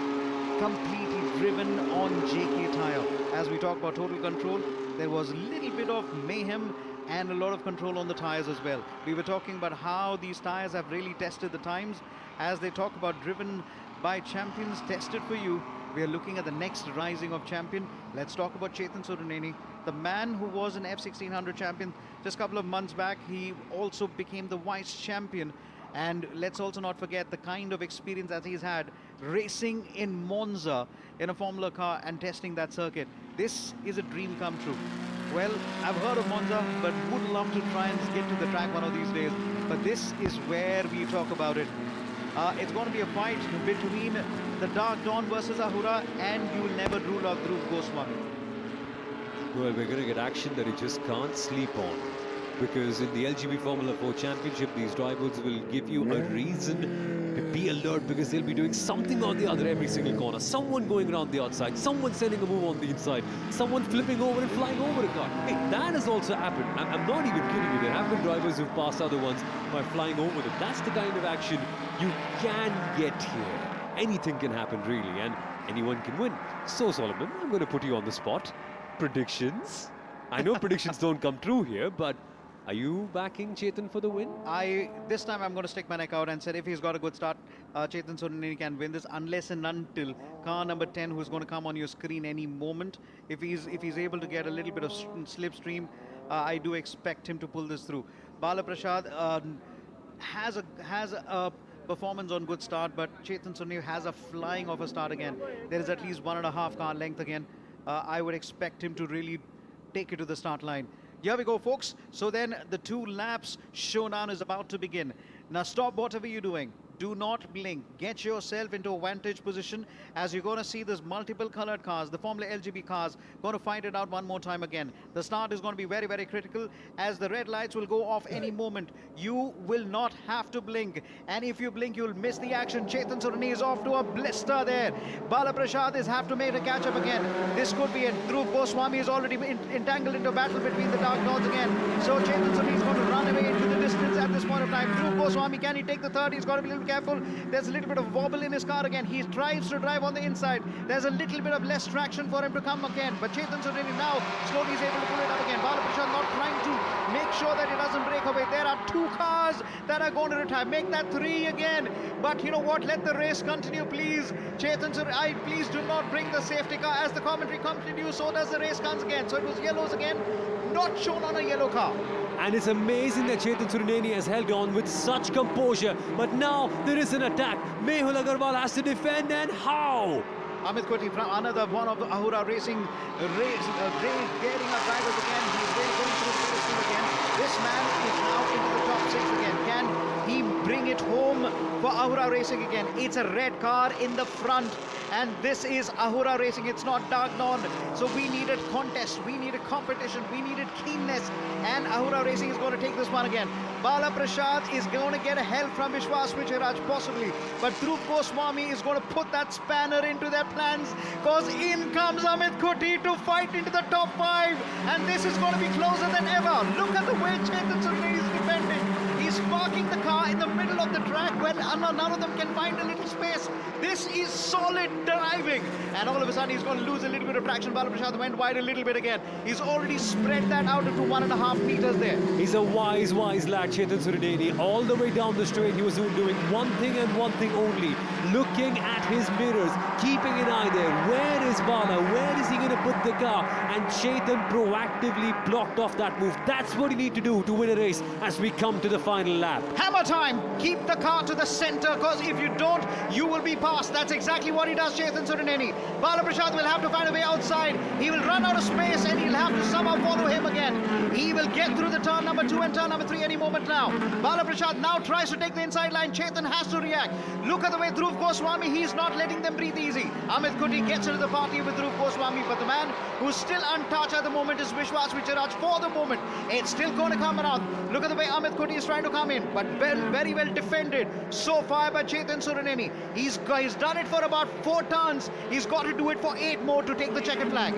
completely driven on JK Tyre. As we talk about total control, there was a little bit of mayhem and a lot of control on the tyres as well. We were talking about how these tyres have really tested the times. As they talk about driven by champions, tested for you, we are looking at the next rising of champion. Let's talk about Chetan Surineni, the man who was an F1600 champion just a couple of months back. He also became the vice champion. And let's also not forget the kind of experience that he's had racing in Monza in a Formula car and testing that circuit. This is a dream come true. Well, I've heard of Monza, but would love to try and get to the track one of these days. But this is where we talk about it. It's going to be a fight between the Dark Dawn versus Ahura, and you will never rule out Dhruv Goswami. Well, we're going to get action that he just can't sleep on. Because in the LGB Formula 4 Championship, these drivers will give you a reason to be alert, because they'll be doing something or the other every single corner. Someone going around the outside, someone sending a move on the inside, someone flipping over and flying over a car. Hey, that has also happened. I'm not even kidding you. There have been drivers who've passed other ones by flying over them. That's the kind of action you can get here. Anything can happen, really, and anyone can win. So, Solomon, I'm going to put you on the spot. Predictions? I know predictions don't come true here, but are you backing Chetan for the win? This time I'm going to stick my neck out and said if he's got a good start, Chetan Surineni can win this, unless and until car number 10, who's going to come on your screen any moment. If he's able to get a little bit of slipstream, I do expect him to pull this through. Bala Prasad has a performance on good start, but Chetan Surineni has a flying of a start again. There is at least 1.5 car length again. I would expect him to really take it to the start line. Here we go, folks. So then the 2 laps showdown is about to begin. Now stop whatever you're doing. Do not blink. Get yourself into a vantage position, as you're going to see this multiple colored cars, the Formula LGB cars, going to fight it out one more time again. The start is going to be very, very critical, as the red lights will go off any moment. You will not have to blink, and if you blink, you'll miss the action. Chetan Surineni is off to a blister there. Bala Prasad is have to make a catch up again. This could be it. Dhruv Goswami is already entangled into a battle between the Dark Dawns again. So Chetan Surineni is going to run away into the distance at this point of time. Dhruv Goswami, can he take the third? He's got to be a little careful. There's a little bit of wobble in his car again. He tries to drive on the inside. There's a little bit of less traction for him to come again. But Chetan Surineni now slowly is able to pull it up again. Bala Prasad not trying to make sure that it doesn't break away. There are 2 cars that are going to retire. Make that 3 again. But you know what? Let the race continue, please. Chetan Surineni, please do not bring the safety car. As the commentary continues, so does the race comes again. So it was yellows again. Not shown on a yellow car. And it's amazing that Chetan Surineni has held on with such composure. But now there is an attack. Mehul Agarwal has to defend, and how? Amit Koti from another one of the Ahura Racing getting our drivers again. He's really going through the system again. This man is now into the top 6 again. Can he bring it home for Ahura Racing again? It's a red car in the front, and this is Ahura Racing. It's not Dark Dawn. So we needed contest, we needed competition, we needed keenness, and Ahura Racing is going to take this one again. Bala Prasad is going to get a help from Vishwas Vichiraj possibly, but Dhruv Goswami is going to put that spanner into their plans, because in comes Amit Koti to fight into the top 5, and this is going to be closer than ever. Look at the way Chetan Surineni is defending. He's parking the car in the middle of the track where none of them can find a little space. This is solid driving, and all of a sudden he's going to lose a little bit of traction. Bala Prasad went wide a little bit again. He's already spread that out into 1.5 meters there. He's a wise lad, Chetan Surineni. All the way down the straight, he was doing one thing and one thing only. Looking at his mirrors, keeping an eye there. Where is Bala? Where is he going to put the car? And Chetan proactively blocked off that move. That's what you need to do to win a race as we come to the final lap. Hammer time! Keep the car to the center, because if you don't, you will be passed. That's exactly what he does, Chetan Surineni. Bala Prasad will have to find a way outside. He will run out of space, and he'll have to somehow follow him again. He will get through the turn number 2 and turn number 3 any moment now. Bala Prasad now tries to take the inside line. Chetan has to react. Look at the way Dhruv Goswami, he's not letting them breathe easy. Amit Koti gets into the party with Dhruv Goswami, but the man who's still untouched at the moment is Vishwas Vichiraj. For the moment, it's still going to come around. Look at the way Amit Koti is trying to come in, but very well defended so far by Chetan Surineni. He's done it for about 4 turns. He's got to do it for 8 more to take the checkered flag.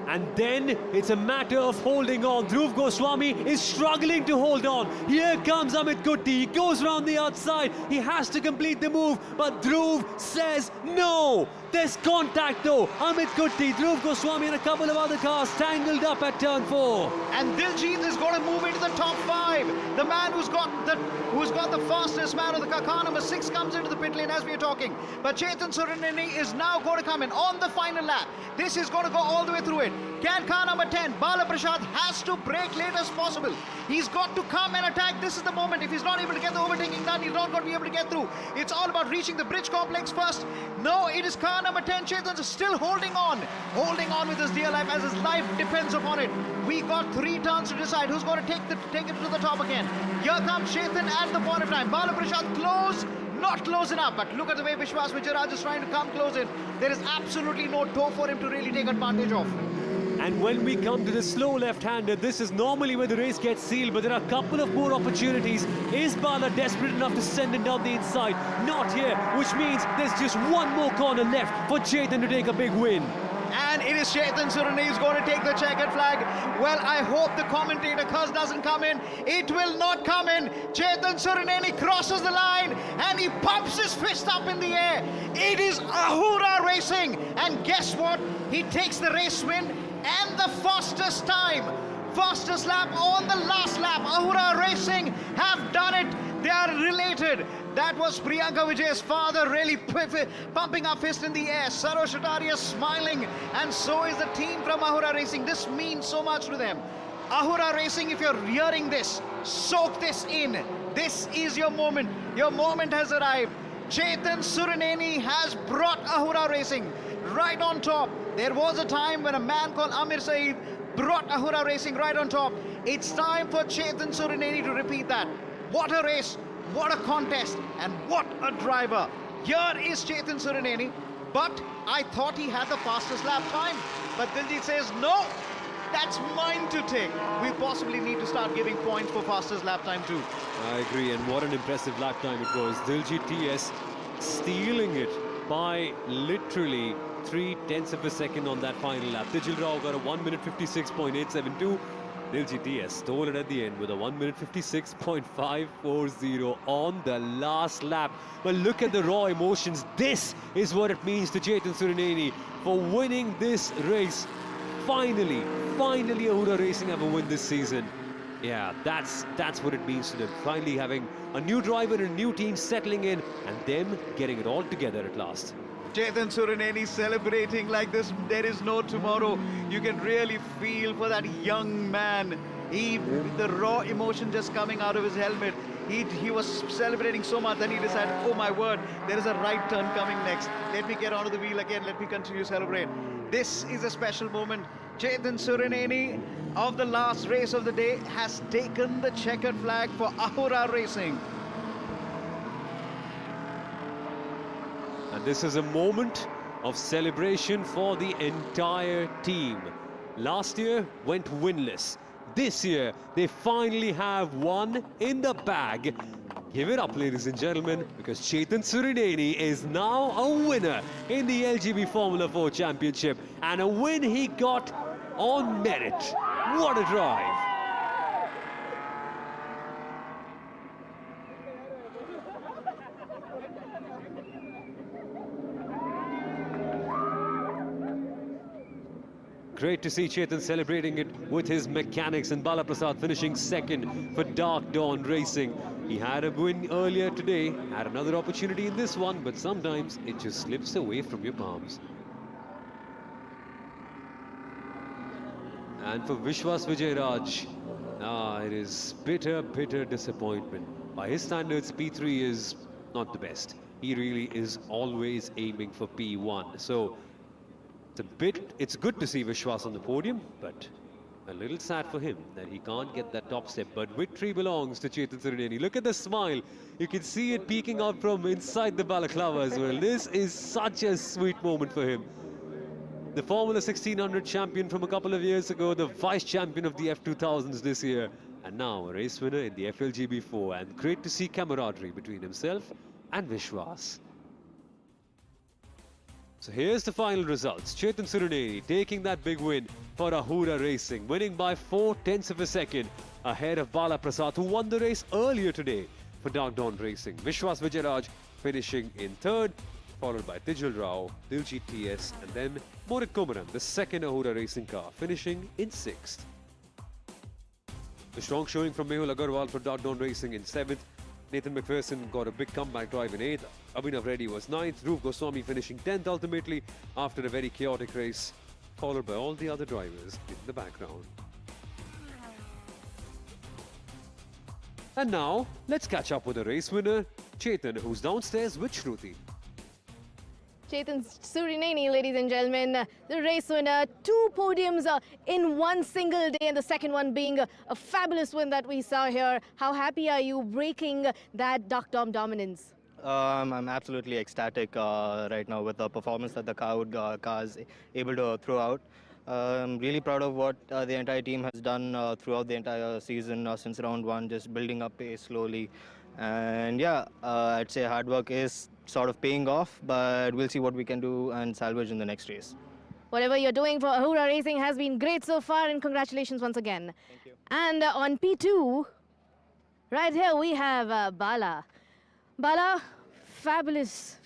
And then it's a matter of holding on. Dhruv Goswami is struggling to hold on. Here comes Amit Kutti. He goes around the outside. He has to complete the move, but Dhruv says no. There's contact though. Amit Kutti, Dhruv Goswami and a couple of other cars tangled up at turn 4. And Diljit is going to move into the top 5. The man who's got the fastest man of the car number 6 comes into the pit lane as we are talking. But Chetan Surineni is now going to come in on the final lap. This is going to go all the way through it. Can car number 10, Bala Prasad, has to brake late as possible. He's got to come and attack. This is the moment. If he's not able to get the overtaking done, he's not going to be able to get through. It's all about reaching the bridge complex first. No, it is car number 10. Chetan's still holding on with his dear life as his life depends upon it. We got 3 turns to decide who's going to take it to the top again. Here comes Chetan at the point of time. Bala Prasad close. Not close enough, but look at the way Vishwas Vijayaraj is trying to come close in. There is absolutely no toe for him to really take advantage of. And when we come to the slow left-hander, this is normally where the race gets sealed, but there are a couple of more opportunities. Is Bala desperate enough to send it down the inside? Not here, which means there's just one more corner left for Chetan to take a big win. And it is Chetan Surineni who's going to take the checkered flag. Well, I hope the commentator curse doesn't come in. It will not come in. Chetan Surineni crosses the line and he pumps his fist up in the air. It is Ahura Racing. And guess what? He takes the race win and the fastest time. Fastest lap on the last lap. Ahura Racing have done it. They are related. That was Priyanka Vijay's father really pumping up fist in the air. Sarosh Ataria smiling, and so is the team from Ahura Racing. This means so much to them. Ahura Racing, if you're hearing this, soak this in. This is your moment. Your moment has arrived. Chetan Surineni has brought Ahura Racing right on top. There was a time when a man called Amir Saeed brought Ahura Racing right on top. It's time for Chetan Surineni to repeat that. What a race, what a contest, and what a driver. Here is Chetan Surineni, but I thought he had the fastest lap time. But Diljit says, no, that's mine to take. We possibly need to start giving points for fastest lap time too. I agree, and what an impressive lap time it was. Diljit TS stealing it by literally 0.3 of a second on that final lap. Tijil Rao got a 1 minute 56.872. Diljit TS stole it at the end with a 1 minute 56.540 on the last lap. But look at the raw emotions. This is what it means to Chetan Surineni for winning this race. Finally Ahura Racing have a win this season. Yeah, that's what it means to them. Finally having a new driver and a new team settling in and them getting it all together at last. Chetan Surineni celebrating like this, there is no tomorrow. You can really feel for that young man. The raw emotion just coming out of his helmet. He was celebrating so much, then he decided, oh my word, there is a right turn coming next. Let me get onto the wheel again, let me continue to celebrate. This is a special moment. Chetan Surineni of the last race of the day has taken the checkered flag for Ahura Racing. And this is a moment of celebration for the entire team. Last year went winless. This year, they finally have one in the bag. Give it up, ladies and gentlemen, because Chetan Surineni is now a winner in the LGB Formula 4 Championship. And a win he got on merit. What a drive. Great to see Chetan celebrating it with his mechanics and Bala Prasad finishing second for Dark Dawn Racing. He had a win earlier today, had another opportunity in this one, but sometimes it just slips away from your palms. And for Vishwas Vijayaraj, it is bitter disappointment. By his standards, P3 is not the best. He really is always aiming for P1. So it's good to see Vishwas on the podium, but a little sad for him that he can't get that top step. But victory belongs to Chetan Surineni. Look at the smile. You can see it peeking out from inside the balaclava as well. This is such a sweet moment for him. The Formula 1600 champion from a couple of years ago, the vice champion of the F2000s this year, and now a race winner in the FLGB4. And great to see camaraderie between himself and Vishwas. So here's the final results. Chetan Suruneni taking that big win for Ahura Racing, winning by 4/10 of a second ahead of Bala Prasad, who won the race earlier today for Dark Dawn Racing. Vishwas Vijayaraj finishing in third, followed by Tijal Rao, Diljit TS, and then Morik Kumaran, the second Ahura Racing car, finishing in sixth. A strong showing from Mehul Agarwal for Dark Dawn Racing in seventh. Nathan McPherson got a big comeback drive in 8th. Abhinav Reddy was 9th. Dhruv Goswami finishing 10th ultimately after a very chaotic race, followed by all the other drivers in the background. And now, let's catch up with the race winner, Chetan, who's downstairs with Shruti. Chetan Suruneni, ladies and gentlemen, the race winner. 2 podiums in one single day, and the second one being a fabulous win that we saw here. How happy are you breaking that Dark Dawn dominance? I'm absolutely ecstatic right now with the performance that the car is able to throw out. I'm really proud of what the entire team has done throughout the entire season since round 1, just building up pace slowly. And yeah, I'd say hard work is sort of paying off, but we'll see what we can do and salvage in the next race. Whatever you're doing for Ahura Racing has been great so far, and congratulations once again. Thank you. And on P2, right here we have Bala. Bala, fabulous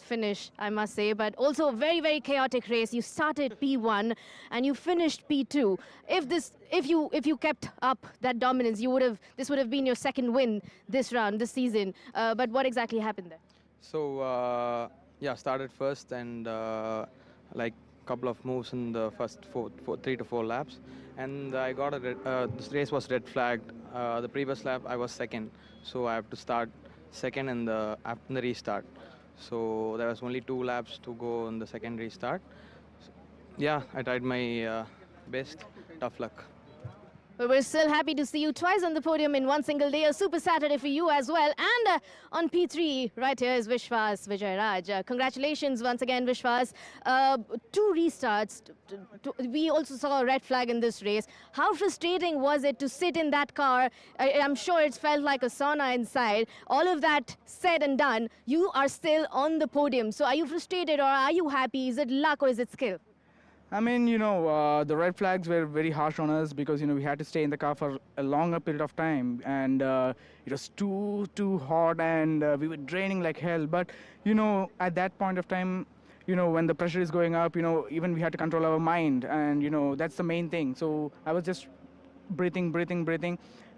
finish, I must say, but also a very, very chaotic race. You started P1 and you finished P2. If you kept up that dominance, this would have been your second win this round, this season. But what exactly happened there? So yeah, started first and like couple of moves in the first 3 to 4 laps, and I got this race was red flagged. The previous lap I was second, so I have to start second in the restart. So there was only 2 laps to go in the second restart. So, yeah, I tried my best. Tough luck. But we're still happy to see you twice on the podium in one single day. A super Saturday for you as well. And on P3, right here is Vishwas Vijayaraj. Congratulations once again, Vishwas. 2 restarts. We also saw a red flag in this race. How frustrating was it to sit in that car? I'm sure it felt like a sauna inside. All of that said and done, you are still on the podium. So are you frustrated or are you happy? Is it luck or is it skill? I mean, the red flags were very harsh on us because, we had to stay in the car for a longer period of time, and it was too hot, and we were draining like hell. But, at that point of time, when the pressure is going up, even we had to control our mind, and, that's the main thing. So I was just breathing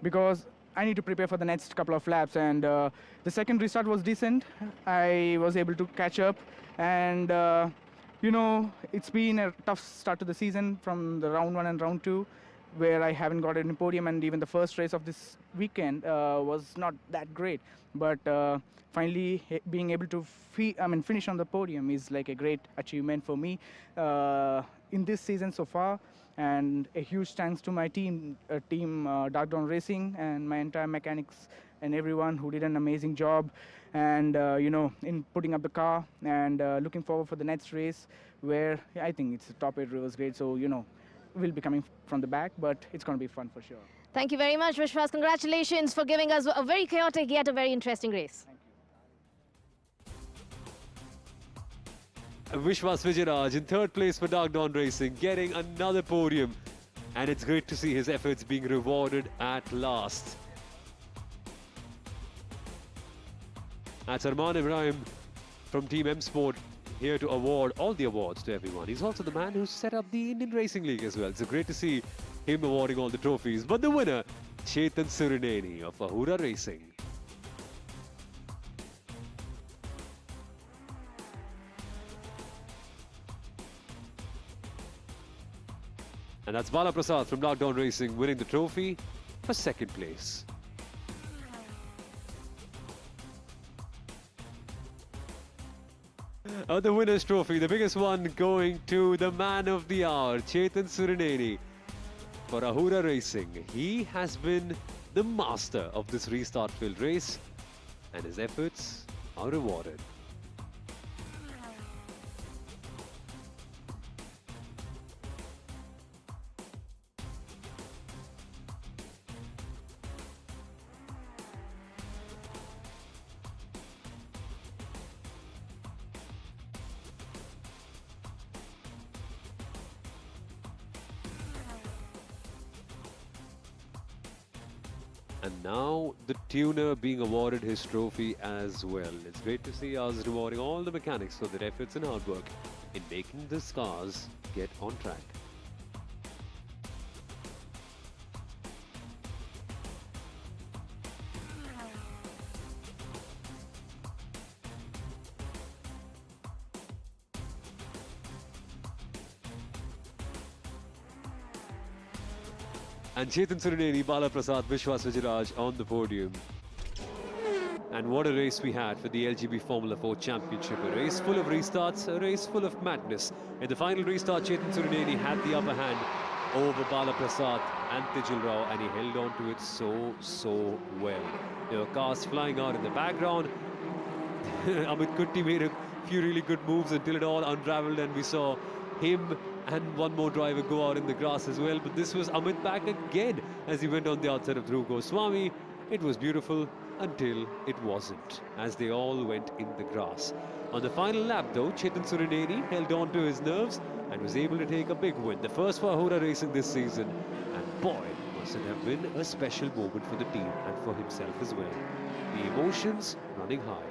because I need to prepare for the next couple of laps, and the second restart was decent. I was able to catch up, and it's been a tough start to the season from the round 1 and round 2, where I haven't got any podium, and even the first race of this weekend was not that great. But finally being able to finish on the podium is like a great achievement for me in this season so far. And a huge thanks to my team Dark Dawn Racing, and my entire mechanics and everyone who did an amazing job, and in putting up the car, and looking forward for the next race, where I think it's a top 8 reverse grade, so we'll be coming from the back, but it's going to be fun for sure. Thank you very much, Vishwas. Congratulations for giving us a very chaotic yet a very interesting race. Vishwas Vijayaraj in third place for Dark Dawn Racing, getting another podium, and it's great to see his efforts being rewarded at last. That's Arman Ibrahim from Team M Sport, here to award all the awards to everyone. He's also the man who set up the Indian Racing League as well. So great to see him awarding all the trophies. But the winner, Chetan Suruneni of Ahura Racing. And that's Bala Prasad from Dark Dawn Racing winning the trophy for second place. The winner's trophy, the biggest one, going to the man of the hour, Chetan Suruneni for Ahura Racing. He has been the master of this restart-filled race, and his efforts are rewarded. And now the tuner being awarded his trophy as well. It's great to see us rewarding all the mechanics for their efforts and hard work in making these cars get on track. And Chetan Suruneni, Bala Prasad, Vishwas Vijayaraj on the podium. And what a race we had for the LGB Formula 4 Championship. A race full of restarts, a race full of madness. In the final restart, Chetan Suruneni had the upper hand over Bala Prasad and Tijal Rao, and he held on to it so well. There were cars flying out in the background. Amit Kutti made a few really good moves until it all unraveled, and we saw him and one more driver go out in the grass as well. But this was Amit back again as he went on the outside of Dhruv Goswami. It was beautiful until it wasn't, as they all went in the grass. On the final lap though, Chetan Suruneni held on to his nerves and was able to take a big win. The first for Hora Racing this season. And boy, must it have been a special moment for the team and for himself as well. The emotions running high.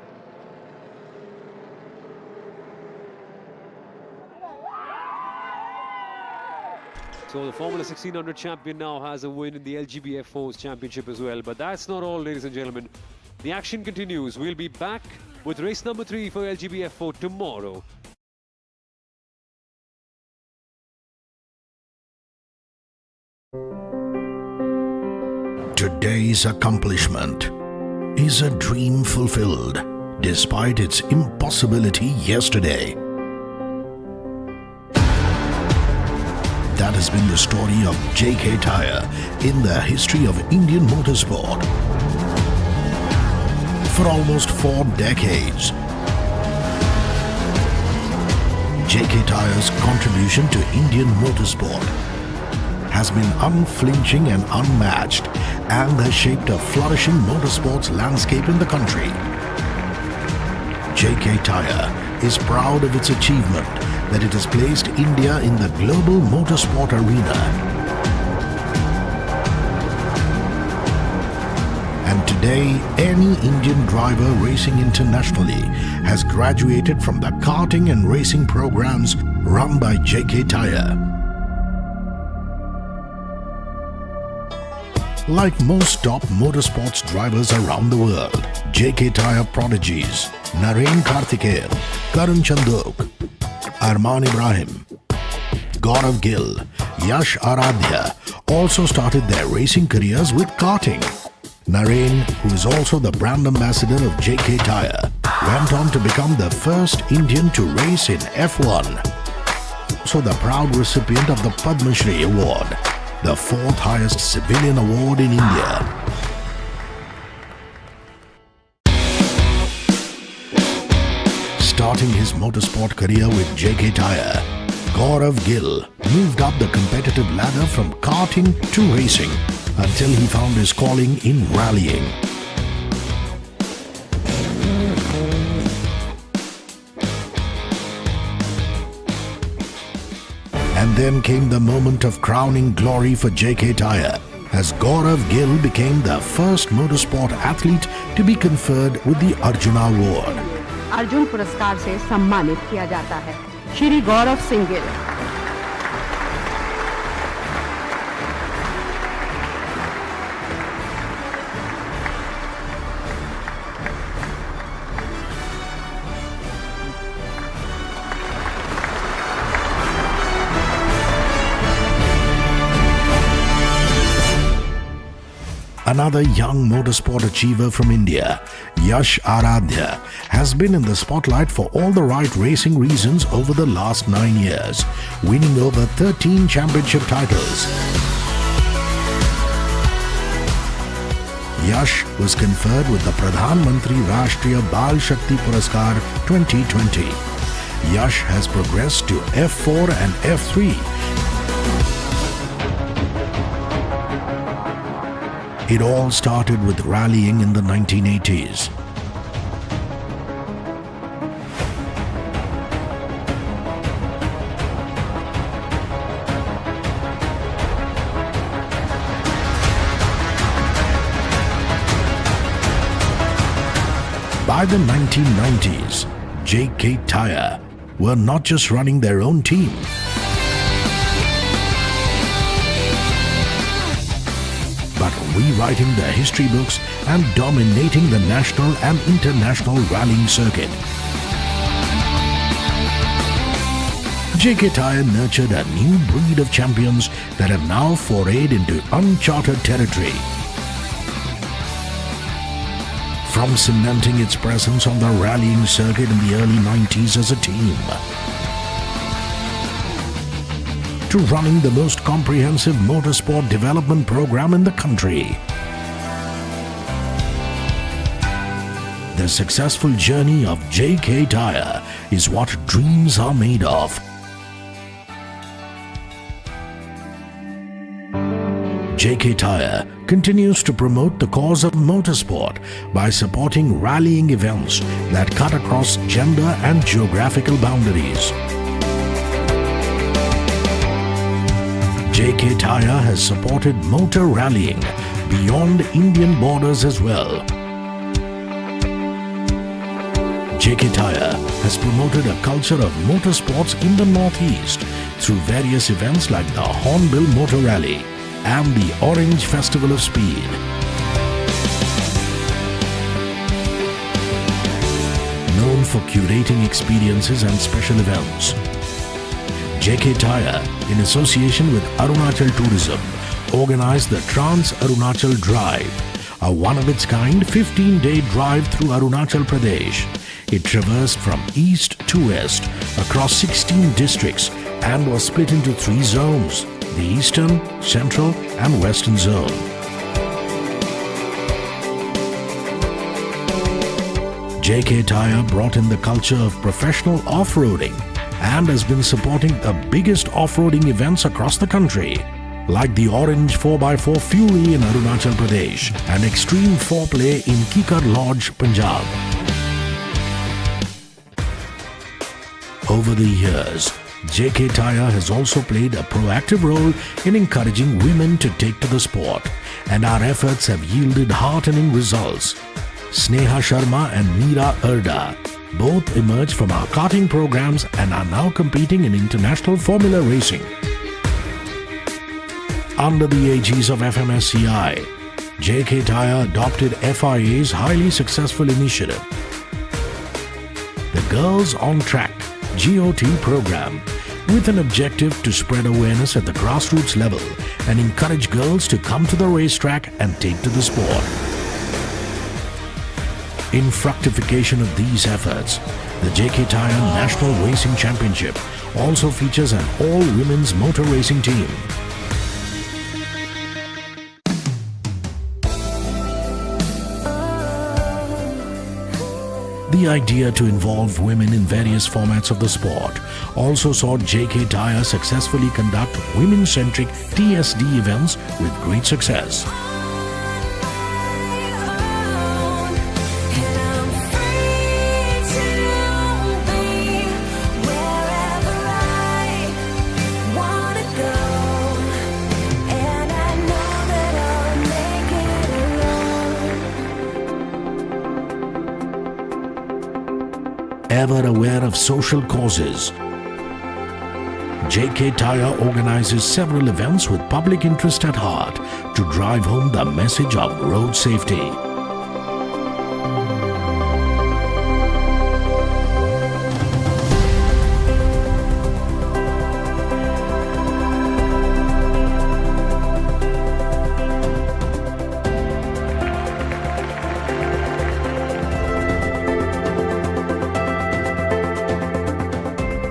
So the Formula 1600 champion now has a win in the LGB F4's championship as well. But that's not all, ladies and gentlemen. The action continues. We'll be back with race number 3 for LGB F4 tomorrow. Today's accomplishment is a dream fulfilled despite its impossibility yesterday. That has been the story of JK Tyre in the history of Indian motorsport. For almost 4 decades, JK Tyre's contribution to Indian motorsport has been unflinching and unmatched, and has shaped a flourishing motorsports landscape in the country. JK Tyre is proud of its achievement that it has placed India in the global motorsport arena. And today, any Indian driver racing internationally has graduated from the karting and racing programs run by JK Tyre. Like most top motorsports drivers around the world, JK Tyre prodigies Naren Karthikeyan, Karun Chandok, Arman Ibrahim, Gaurav Gill, Yash Aradhya also started their racing careers with karting. Naren, who is also the brand ambassador of JK Tyre, went on to become the first Indian to race in F1. So the proud recipient of the Padma Shri Award, the 4th highest civilian award in India. Starting his motorsport career with JK Tyre, Gaurav Gill moved up the competitive ladder from karting to racing until he found his calling in rallying. And then came the moment of crowning glory for JK Tyre, as Gaurav Gill became the first motorsport athlete to be conferred with the Arjuna Award. Arjun पुरस्कार से सम्मानित किया जाता है Shri Gaurav Singh Gill. Another young motorsport achiever from India, Yash Aradhya, has been in the spotlight for all the right racing reasons over the last 9 years, winning over 13 championship titles. Yash was conferred with the Pradhan Mantri Rashtriya Bal Shakti Puraskar 2020. Yash has progressed to F4 and F3. It all started with rallying in the 1980s. By the 1990s, JK Tyre were not just running their own team, but rewriting the history books and dominating the national and international rallying circuit. JK Tyre nurtured a new breed of champions that have now forayed into uncharted territory. From cementing its presence on the rallying circuit in the early 90s as a team, to running the most comprehensive motorsport development program in the country. The successful journey of JK Tyre is what dreams are made of. JK Tyre continues to promote the cause of motorsport by supporting rallying events that cut across gender and geographical boundaries. JK Tyre has supported motor rallying beyond Indian borders as well. JK Tyre has promoted a culture of motorsports in the Northeast through various events like the Hornbill Motor Rally and the Orange Festival of Speed. Known for curating experiences and special events, JK Tyre, in association with Arunachal Tourism, organized the Trans Arunachal Drive, a one-of-its-kind 15-day drive through Arunachal Pradesh. It traversed from east to west across 16 districts and was split into 3 zones: the Eastern, Central and Western Zone. JK Tyre brought in the culture of professional off-roading and has been supporting the biggest off-roading events across the country, like the Orange 4x4 Fury in Arunachal Pradesh and Extreme 4Play in Kikar Lodge, Punjab. Over the years, JK Tyre has also played a proactive role in encouraging women to take to the sport, and our efforts have yielded heartening results. Sneha Sharma and Meera Erda both emerged from our karting programs and are now competing in international formula racing. Under the aegis of FMSCI, JK Tyre adopted FIA's highly successful initiative, the Girls on Track GOT program, with an objective to spread awareness at the grassroots level and encourage girls to come to the racetrack and take to the sport. In fructification of these efforts, the JK Tyre National Racing Championship also features an all-women's motor racing team. The idea to involve women in various formats of the sport also saw JK Tyre successfully conduct women-centric TSD events with great success. Ever aware of social causes, JK Tyre organizes several events with public interest at heart to drive home the message of road safety.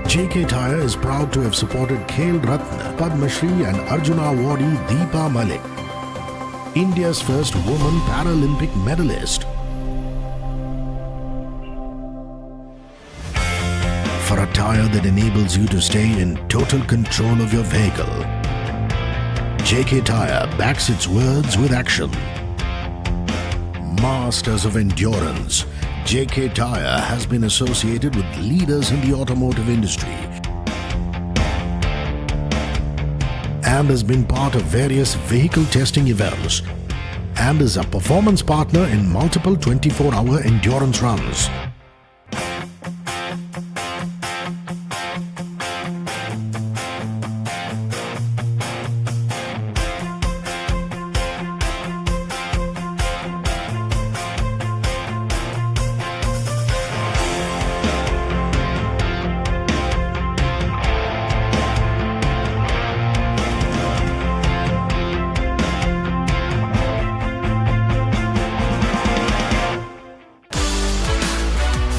JK Tyre is proud to have supported Khel Ratna, Padma Shri and Arjuna awardee Deepa Malik, India's first woman Paralympic medalist. For a tyre that enables you to stay in total control of your vehicle, JK Tyre backs its words with action. Masters of endurance, JK Tyre has been associated with leaders in the automotive industry and has been part of various vehicle testing events and is a performance partner in multiple 24-hour endurance runs.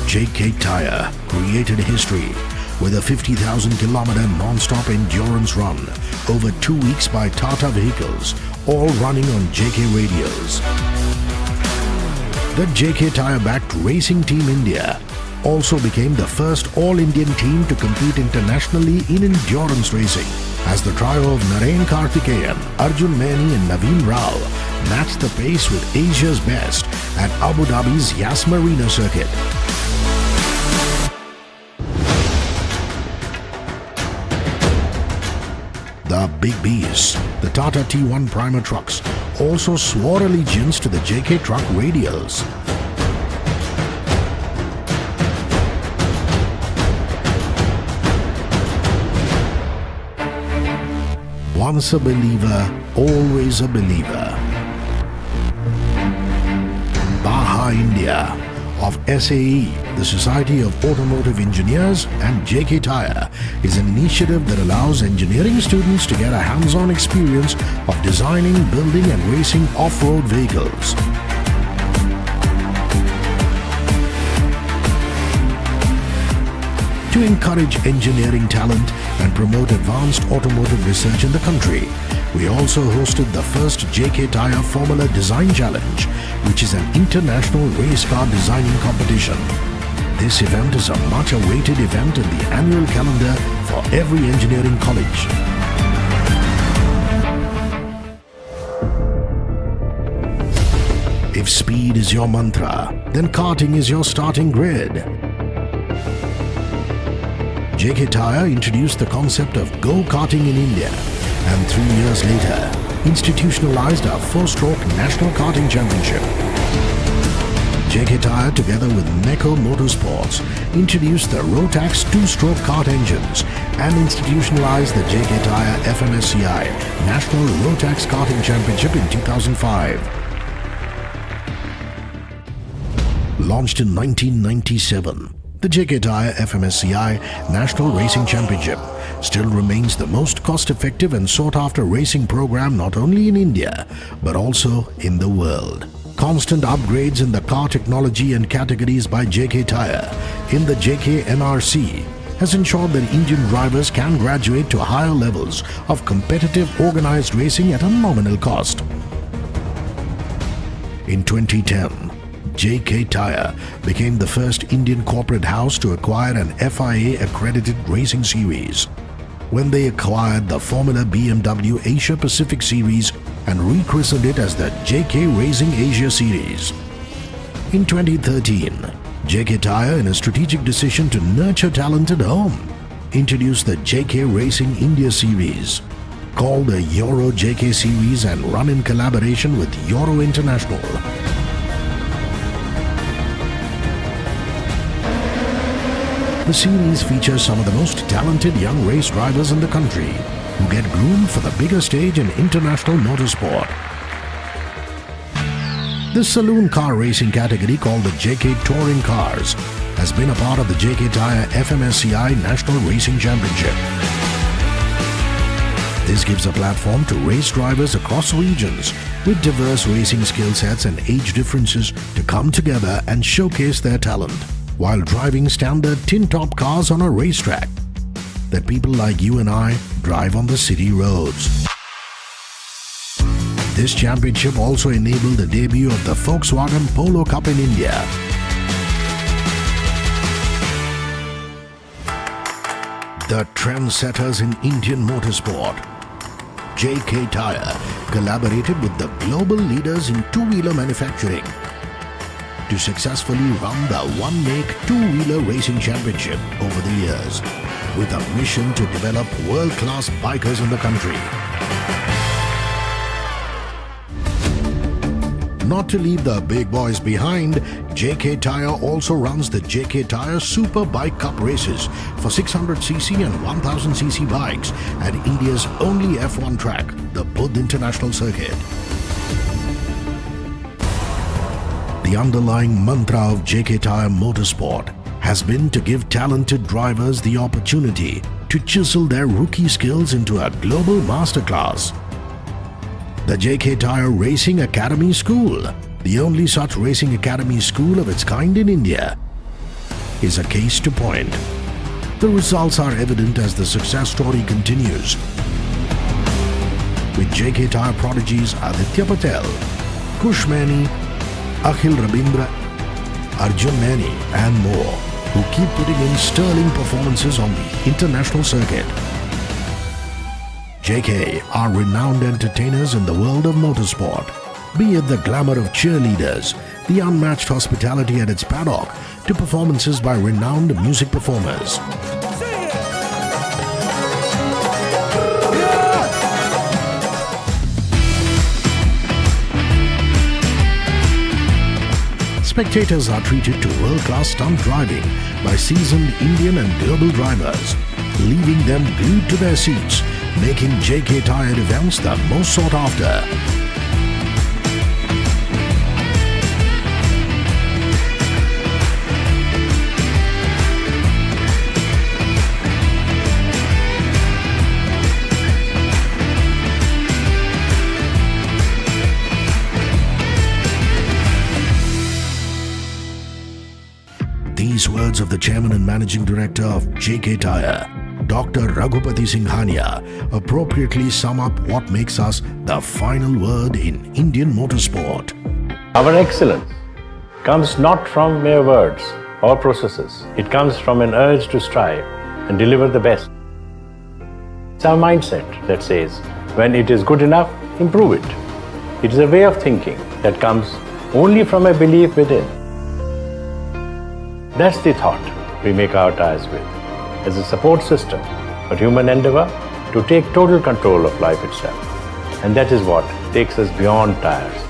JK Tyre created history with a 50,000-kilometer non-stop endurance run over 2 weeks by Tata vehicles, all running on JK radios. The JK Tyre-backed Racing Team India also became the first all-Indian team to compete internationally in endurance racing, as the trio of Naren Karthikeyan, Arjun Maini and Naveen Rao matched the pace with Asia's best at Abu Dhabi's Yas Marina circuit. The Big Bs, the Tata T1 Primer trucks, also swore allegiance to the JK truck radials. Once a believer, always a believer. Baha India of SAE, the Society of Automotive Engineers, and JK Tyre is an initiative that allows engineering students to get a hands-on experience of designing, building and racing off-road vehicles. To encourage engineering talent and promote advanced automotive research in the country, we also hosted the first JK Tyre Formula Design Challenge, which is an international race car designing competition. This event is a much-awaited event in the annual calendar for every engineering college. If speed is your mantra, then karting is your starting grid. JK Tyre introduced the concept of go-karting in India, and 3 years later, institutionalized our 4-stroke National Karting Championship. JK Tyre, together with Neko Motorsports, introduced the Rotax 2-stroke kart engines and institutionalized the JK Tyre FMSCI National Rotax Karting Championship in 2005. Launched in 1997, the JK Tyre FMSCI National Racing Championship still remains the most cost-effective and sought-after racing program not only in India, but also in the world. Constant upgrades in the car technology and categories by JK Tyre in the JK NRC has ensured that Indian drivers can graduate to higher levels of competitive organized racing at a nominal cost. In 2010, JK Tyre became the first Indian corporate house to acquire an FIA-accredited racing series when they acquired the Formula BMW Asia Pacific Series and rechristened it as the JK Racing Asia Series. In 2013, JK Tyre, in a strategic decision to nurture talent at home, introduced the JK Racing India Series, called the Euro JK Series and run in collaboration with Euro International. The series features some of the most talented young race drivers in the country who get groomed for the bigger stage in international motorsport. The saloon car racing category, called the JK Touring Cars, has been a part of the JK Tyre FMSCI National Racing Championship. This gives a platform to race drivers across regions with diverse racing skill sets and age differences to come together and showcase their talent, while driving standard tin-top cars on a racetrack that people like you and I drive on the city roads. This championship also enabled the debut of the Volkswagen Polo Cup in India. The trendsetters in Indian motorsport, JK Tyre collaborated with the global leaders in two-wheeler manufacturing to successfully run the one-make two-wheeler racing championship over the years, with a mission to develop world-class bikers in the country. not to leave the big boys behind, JK Tyre also runs the JK Tyre Super Bike Cup races for 600cc and 1000cc bikes at India's only F1 track, the Madras International Circuit. The underlying mantra of JK Tyre Motorsport has been to give talented drivers the opportunity to chisel their rookie skills into a global masterclass. The JK Tyre Racing Academy School, the only such racing academy school of its kind in India, is a case to point. The results are evident as the success story continues, with JK Tyre prodigies Aditya Patel, Kush Mani, Akhil Rabindra, Arjun Mani and more, who keep putting in sterling performances on the international circuit. JK are renowned entertainers in the world of motorsport, be it the glamour of cheerleaders, the unmatched hospitality at its paddock, to performances by renowned music performers. Spectators are treated to world-class stunt driving by seasoned Indian and global drivers, leaving them glued to their seats, making JK Tyre events the most sought after. These words of the chairman and managing director of JK Tyre, Dr. Raghupati Singhania, appropriately sum up what makes us the final word in Indian motorsport. Our excellence comes not from mere words or processes. It comes from an urge to strive and deliver the best. It's our mindset that says, when it is good enough, improve it. It is a way of thinking that comes only from a belief within. That's the thought we make our tires with, as a support system for human endeavor to take total control of life itself. And that is what takes us beyond tires.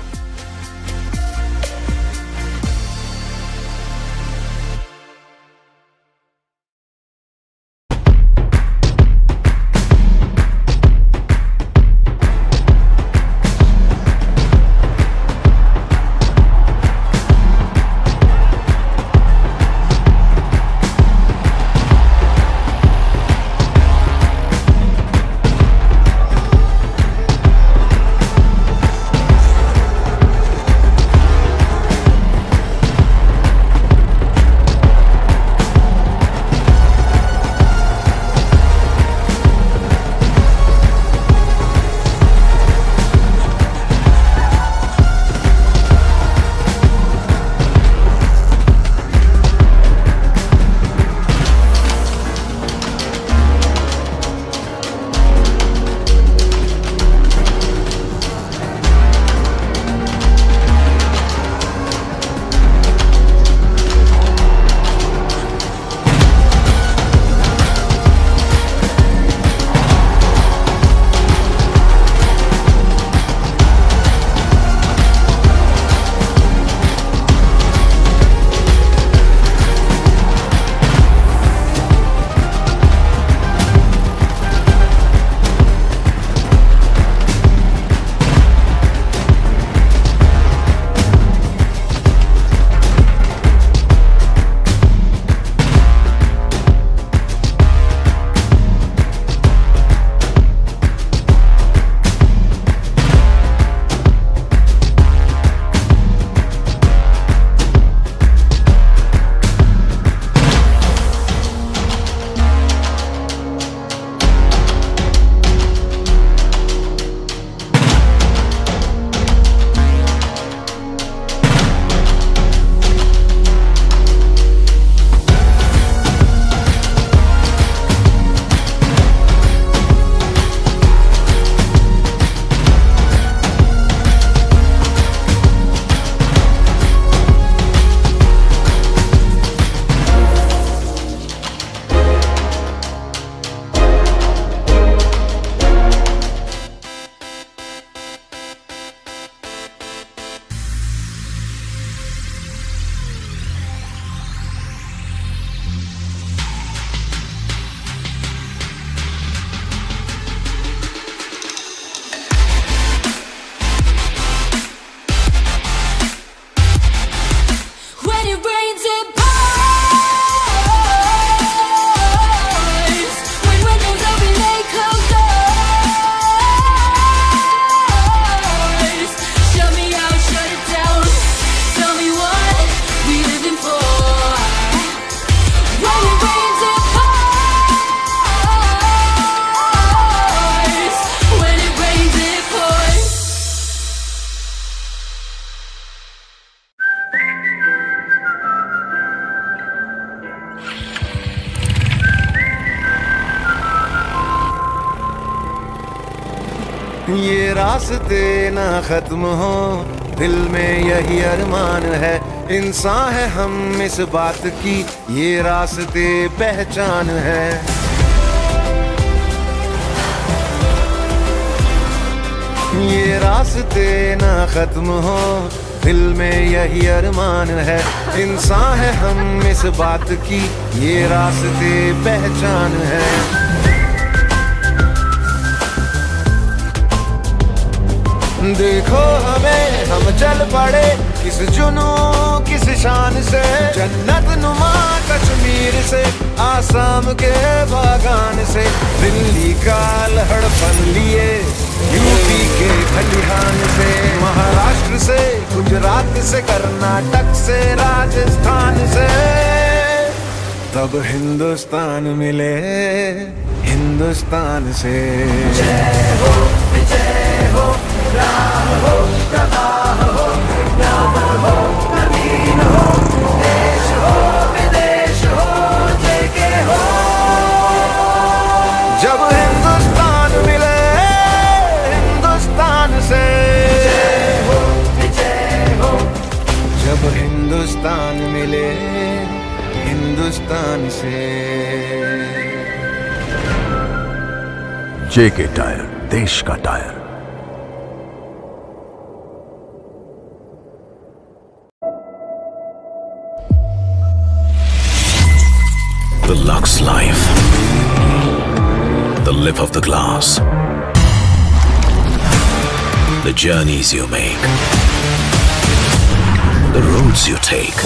ये रास्ते ना खत्म हो, दिल में यही अरमान है, इंसान है हम इस बात की, ये रास्ते पहचान है। ये रास्ते ना खत्म हो, दिल में यही अरमान है, इंसान है हम इस बात की, ये रास्ते पहचान है। देखो हमें, हम चल पड़े किस जुनू किस शान से, जन्नत नुमा कश्मीर से, आसाम के बागान से, दिल्ली का लहड़पन लिए यूपी के खलिहान से, महाराष्ट्र से, गुजरात से, कर्नाटक से, राजस्थान से, तब हिंदुस्तान मिले हिंदुस्तान से। जय हो विजय हो, राम हो प्रवाह हो, नाम हो नवीन हो, देश हो विदेश हो, JK हो। जब हिंदुस्तान मिले हिंदुस्तान से, जय हो विजय हो। जब हिंदुस्तान मिले हिंदुस्तान से। JK टायर, देश का tyre. The Lux Life, the live of the glass, the journeys you make, the roads you take.